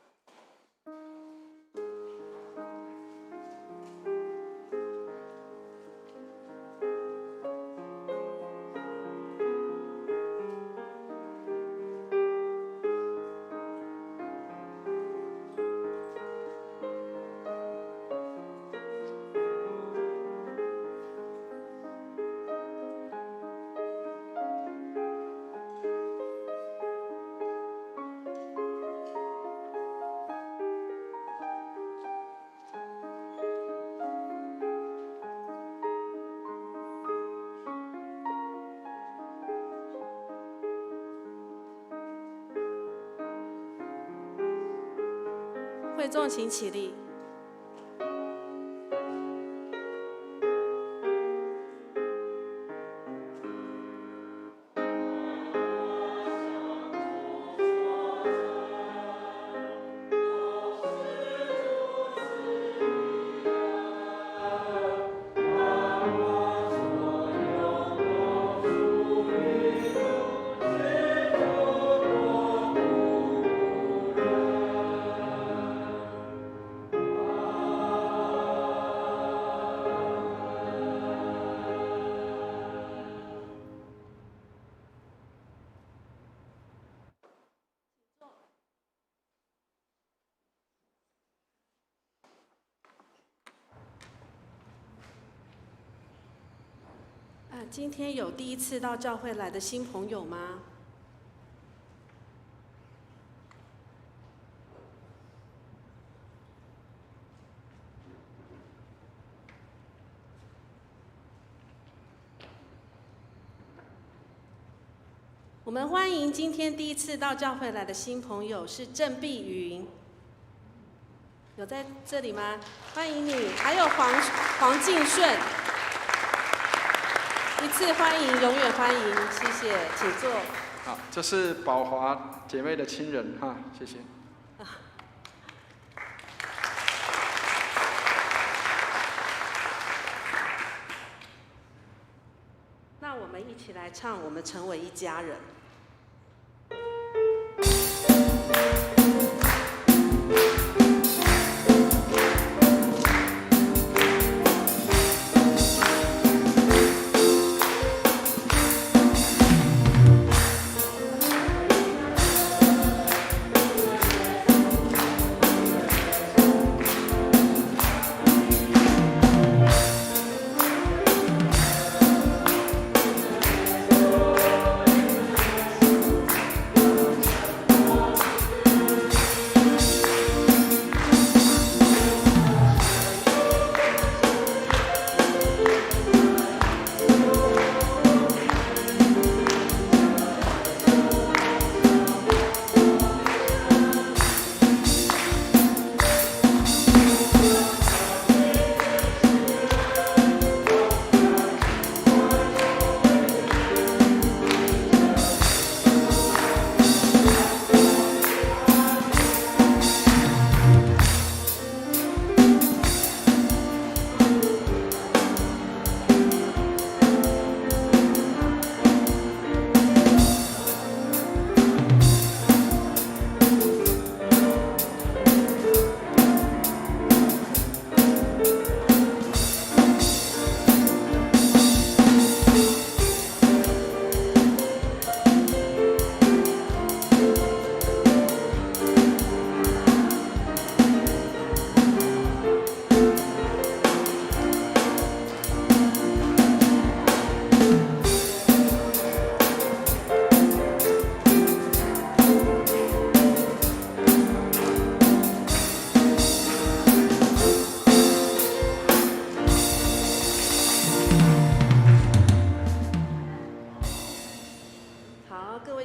会众请起立。今天有第一次到教会来的新朋友吗？我们欢迎今天第一次到教会来的新朋友，是郑碧云，有在这里吗？欢迎你，还有黄敬顺。一次欢迎，永远欢迎，谢谢，请坐。好，这是宝华姐妹的亲人哈，谢谢。那我们一起来唱《我们成为一家人》。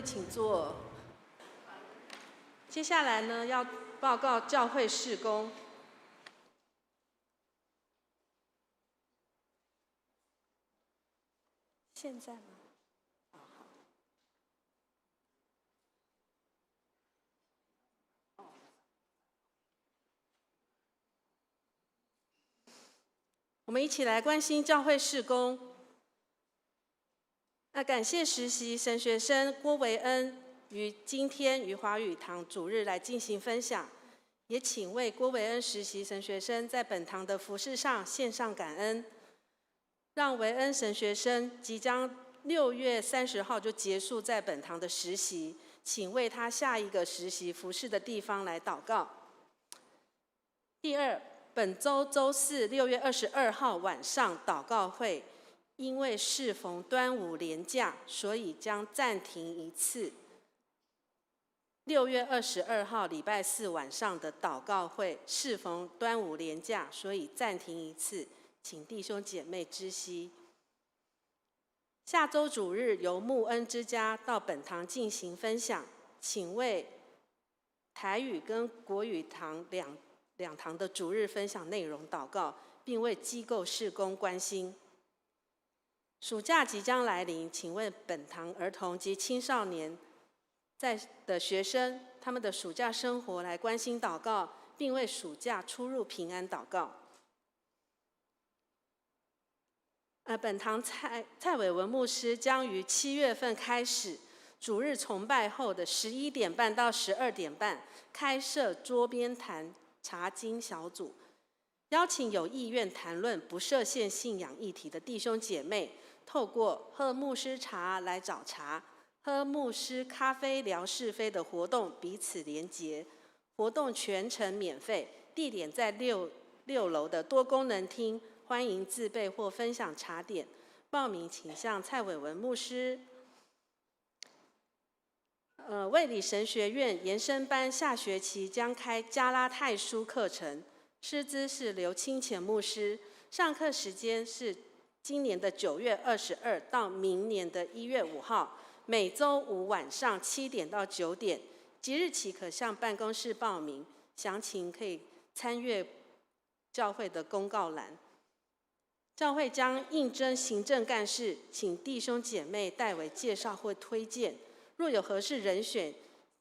请坐。接下来呢，要报告教会事工。现在吗？我们一起来关心教会事工。感谢实习神学生郭维恩于今天于华语堂主日来进行分享，也请为郭维恩实习神学生在本堂的服事上献上感恩，让维恩神学生即将6月30号就结束在本堂的实习，请为他下一个实习服事的地方来祷告。第二，本周周四6月22号晚上祷告会，因为适逢端午连假，所以将暂停一次。6月22号礼拜四晚上的祷告会，适逢端午连假，所以暂停一次，请弟兄姐妹知悉。下周主日由牧恩之家到本堂进行分享，请为台语跟国语堂两堂的主日分享内容祷告，并为机构事工关心。暑假即将来临，请为本堂儿童及青少年的学生他们的暑假生活来关心祷告，并为暑假出入平安祷告。本堂蔡伟文牧师将于7月份开始，主日崇拜后的11点半到12点半，开设桌边谈查经小组，邀请有意愿谈论不设限信仰议题的弟兄姐妹，透过喝牧师茶来找茬，喝牧师咖啡聊是非的活动彼此连结。活动全程免费，地点在6楼的多功能厅，欢迎自备或分享茶点。报名请向蔡伟文牧师。卫理神学院延伸班下学期将开加拉太书课程，师资是刘清前牧师，上课时间是今年的9月22到明年的1月5号，每周五晚上7点到9点，即日起可向办公室报名，详情可以参阅教会的公告栏。教会将应征行政干事，请弟兄姐妹代为介绍或推荐。若有合适人选，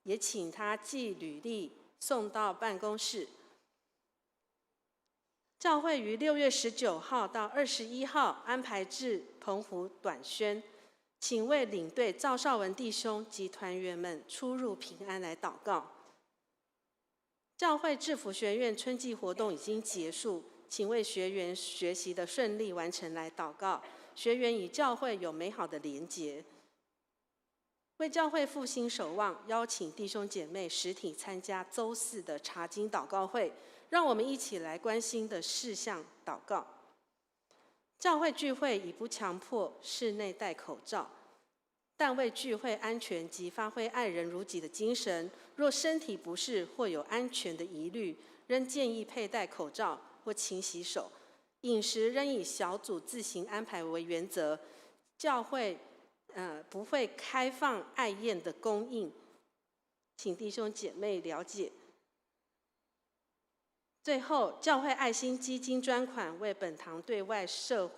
也请他寄履历送到办公室。教会于6月19号到21号安排至澎湖短宣，请为领队赵少文弟兄及团员们出入平安来祷告。教会制服学院春季活动已经结束，请为学员学习的顺利完成来祷告，学员与教会有美好的连结。为教会复兴守望，邀请弟兄姐妹实体参加周4的查经祷告会，让我们一起来关心的事项祷告。教会聚会已不强迫室内戴口罩，但为聚会安全及发挥爱人如己的精神，若身体不适或有安全的疑虑，仍建议佩戴口罩或勤洗手。饮食仍以小组自行安排为原则，教会不会开放爱宴的供应，请弟兄姐妹了解。最后，教会爱心基金专款为本堂对外社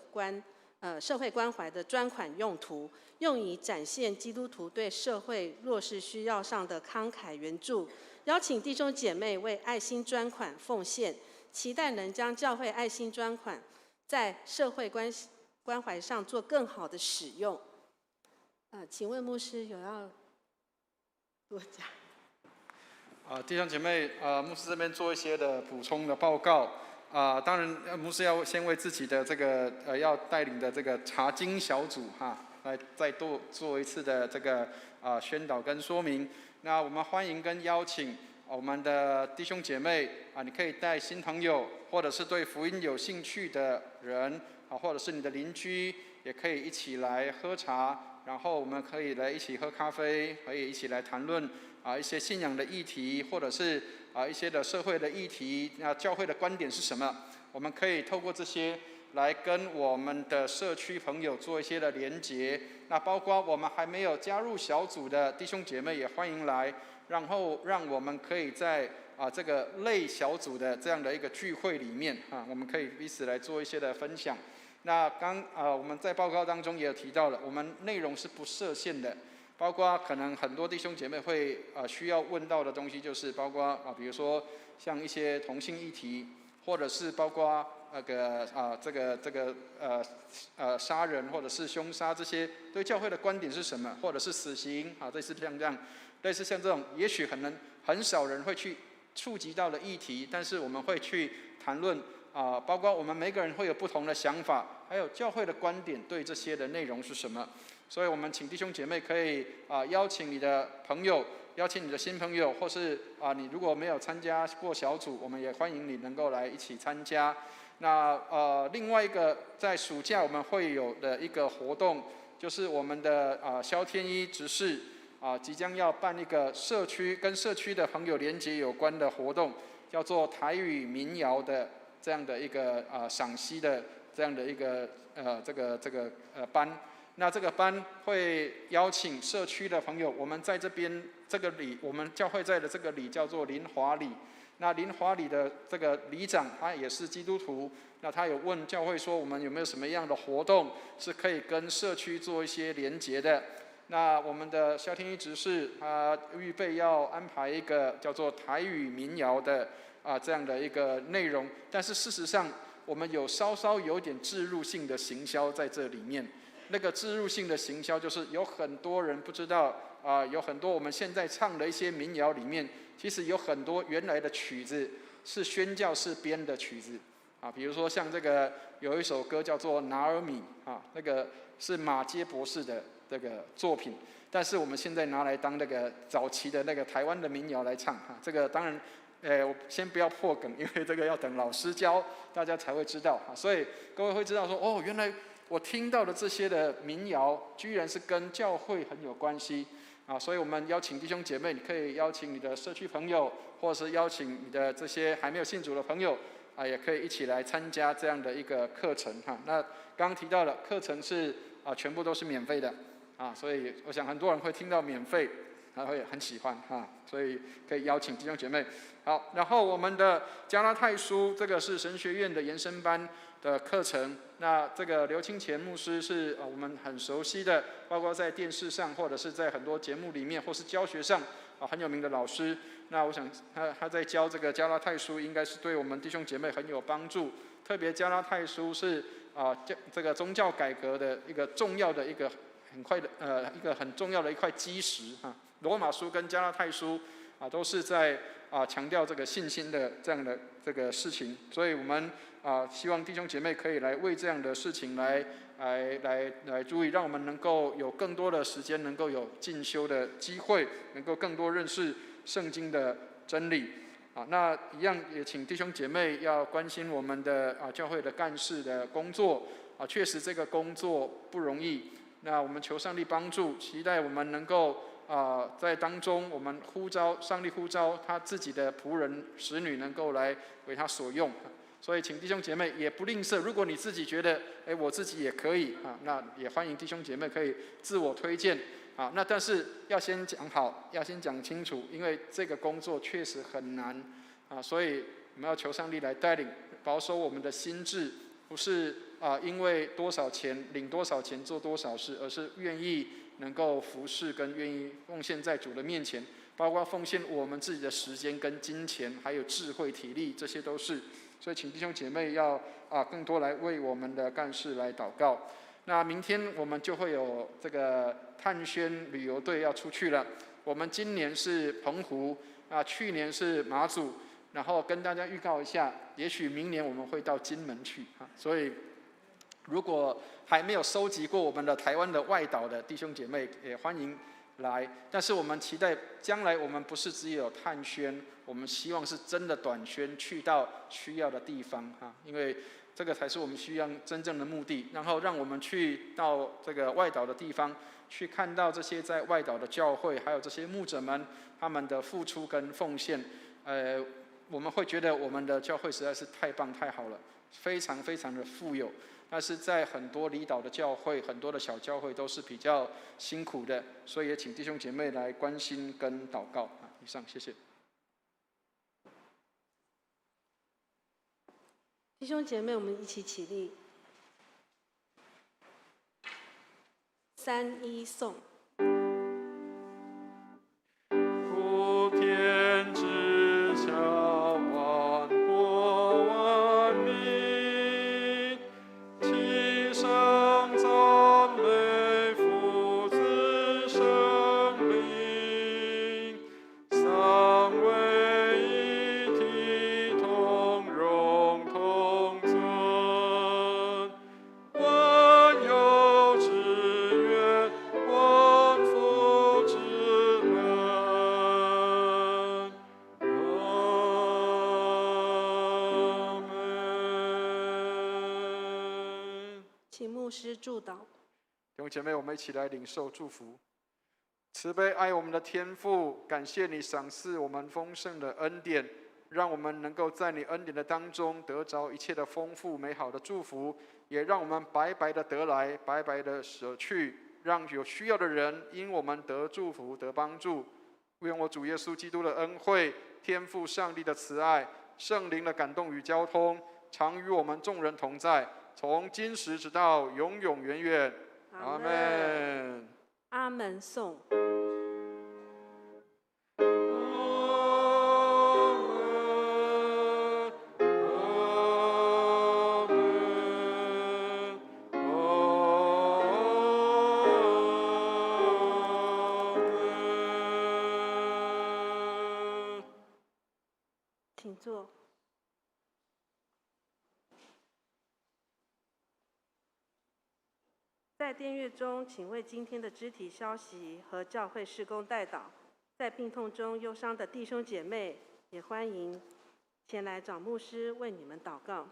会关怀的专款用途，用以展现基督徒对社会弱势需要上的慷慨援助。邀请弟兄姐妹为爱心专款奉献，期待能将教会爱心专款在社会关怀上做更好的使用。请问牧师有要多讲？弟兄姐妹，牧师这边做一些的补充的报告。当然，牧师要先为自己的这个要带领的这个查经小组来再多做一次的这个宣导跟说明。那我们欢迎跟邀请我们的弟兄姐妹你可以带新朋友，或者是对福音有兴趣的人或者是你的邻居，也可以一起来喝茶。然后我们可以来一起喝咖啡，可以一起来谈论一些信仰的议题，或者是一些的社会的议题。那教会的观点是什么？我们可以透过这些来跟我们的社区朋友做一些的连结。那包括我们还没有加入小组的弟兄姐妹也欢迎来，然后让我们可以在这个类小组的这样的一个聚会里面我们可以彼此来做一些的分享。那我们在报告当中也有提到了，我们内容是不设限的，包括可能很多弟兄姐妹会需要问到的东西，就是包括比如说像一些同性议题，或者是包括杀人或者是凶杀这些，对教会的观点是什么，或者是死刑类似像这种，也许很少人会去触及到的议题，但是我们会去谈论。包括我们每个人会有不同的想法，还有教会的观点对这些的内容是什么。所以我们请弟兄姐妹可以邀请你的朋友，邀请你的新朋友，或是你如果没有参加过小组，我们也欢迎你能够来一起参加。那另外一个在暑假我们会有的一个活动，就是我们的萧天一执事即将要办一个跟社区的朋友连结有关的活动，叫做台语民谣的这样的一个赏析的这样的一个班。那这个班会邀请社区的朋友，我们在这边这个里，我们教会在的这个里叫做林华里。那林华里的这个里长他也是基督徒，那他有问教会说，我们有没有什么样的活动是可以跟社区做一些连结的？那我们的萧天一执事他预备要安排一个叫做台语民谣的这样的一个内容，但是事实上我们有稍稍有点置入性的行销在这里面。那个置入性的行销就是有很多人不知道有很多我们现在唱的一些民谣里面，其实有很多原来的曲子是宣教士编的曲子比如说像这个有一首歌叫做《拿尔米》那个是马街博士的这个作品，但是我们现在拿来当那个早期的那个台湾的民谣来唱这个当然我先不要破梗，因为这个要等老师教大家才会知道所以各位会知道说原来我听到的这些的民谣居然是跟教会很有关系所以我们邀请弟兄姐妹，你可以邀请你的社区朋友，或者是邀请你的这些还没有信主的朋友也可以一起来参加这样的一个课程那刚刚提到的课程是全部都是免费的所以我想很多人会听到免费他会很喜欢所以可以邀请弟兄姐妹。好，然后我们的加拉太书这个是神学院的延伸班的课程，那这个刘清乾牧师是我们很熟悉的，包括在电视上或者是在很多节目里面或是教学上很有名的老师。那我想他在教这个加拉太书应该是对我们弟兄姐妹很有帮助，特别加拉太书是这个宗教改革的一个重要的一个一个很重要的一块基石罗马书跟加拉太书都是在强调这个信心的这样的这个事情，所以我们希望弟兄姐妹可以来为这样的事情来注意，让我们能够有更多的时间，能够有进修的机会，能够更多认识圣经的真理那一样也请弟兄姐妹要关心我们的教会的干事的工作确实这个工作不容易。那我们求上帝帮助，期待我们能够在当中，我们上帝呼召他自己的仆人使女能够来为他所用所以请弟兄姐妹也不吝啬，如果你自己觉得我自己也可以那也欢迎弟兄姐妹可以自我推荐那但是要先讲好，要先讲清楚，因为这个工作确实很难所以我们要求上帝来带领，保守我们的心志，不是因为多少钱领多少钱做多少事，而是愿意能够服侍跟愿意奉献在主的面前，包括奉献我们自己的时间跟金钱，还有智慧体力，这些都是。所以请弟兄姐妹要更多来为我们的干事来祷告。那明天我们就会有这个探宣旅游队要出去了。我们今年是澎湖去年是马祖，然后跟大家预告一下，也许明年我们会到金门去所以如果还没有收集过我们的台湾的外岛的弟兄姐妹，也欢迎来。但是我们期待将来我们不是只有探宣，我们希望是真的短宣，去到需要的地方因为这个才是我们需要真正的目的。然后让我们去到这个外岛的地方，去看到这些在外岛的教会，还有这些牧者们他们的付出跟奉献。我们会觉得我们的教会实在是太棒太好了，非常非常的富有。但是在很多离岛的教会，很多的小教会都是比较辛苦的，所以也请弟兄姐妹来关心跟祷告以上，谢谢。弟兄姐妹，我们一起起立，3-1颂。普天之下，万国万民，齐声赞美父子圣灵，三位一体，同荣同尊，万有之源，万福之本。阿门。请牧师祝祷。弟兄姐妹，我们一起来领受祝福。慈悲爱我们的天父，感谢你赏赐我们丰盛的恩典，让我们能够在你恩典的当中得着一切的丰富美好的祝福，也让我们白白的得来，白白的舍去，让有需要的人因我们得祝福得帮助。愿我主耶稣基督的恩惠、天父上帝的慈爱、圣灵的感动与交通，常与我们众人同在，从今时直到永永远远。阿门。阿门颂。请坐。在殿乐中，请为今天的肢体消息和教会事工代祷。在病痛中忧伤的弟兄姐妹，也欢迎前来找牧师为你们祷告。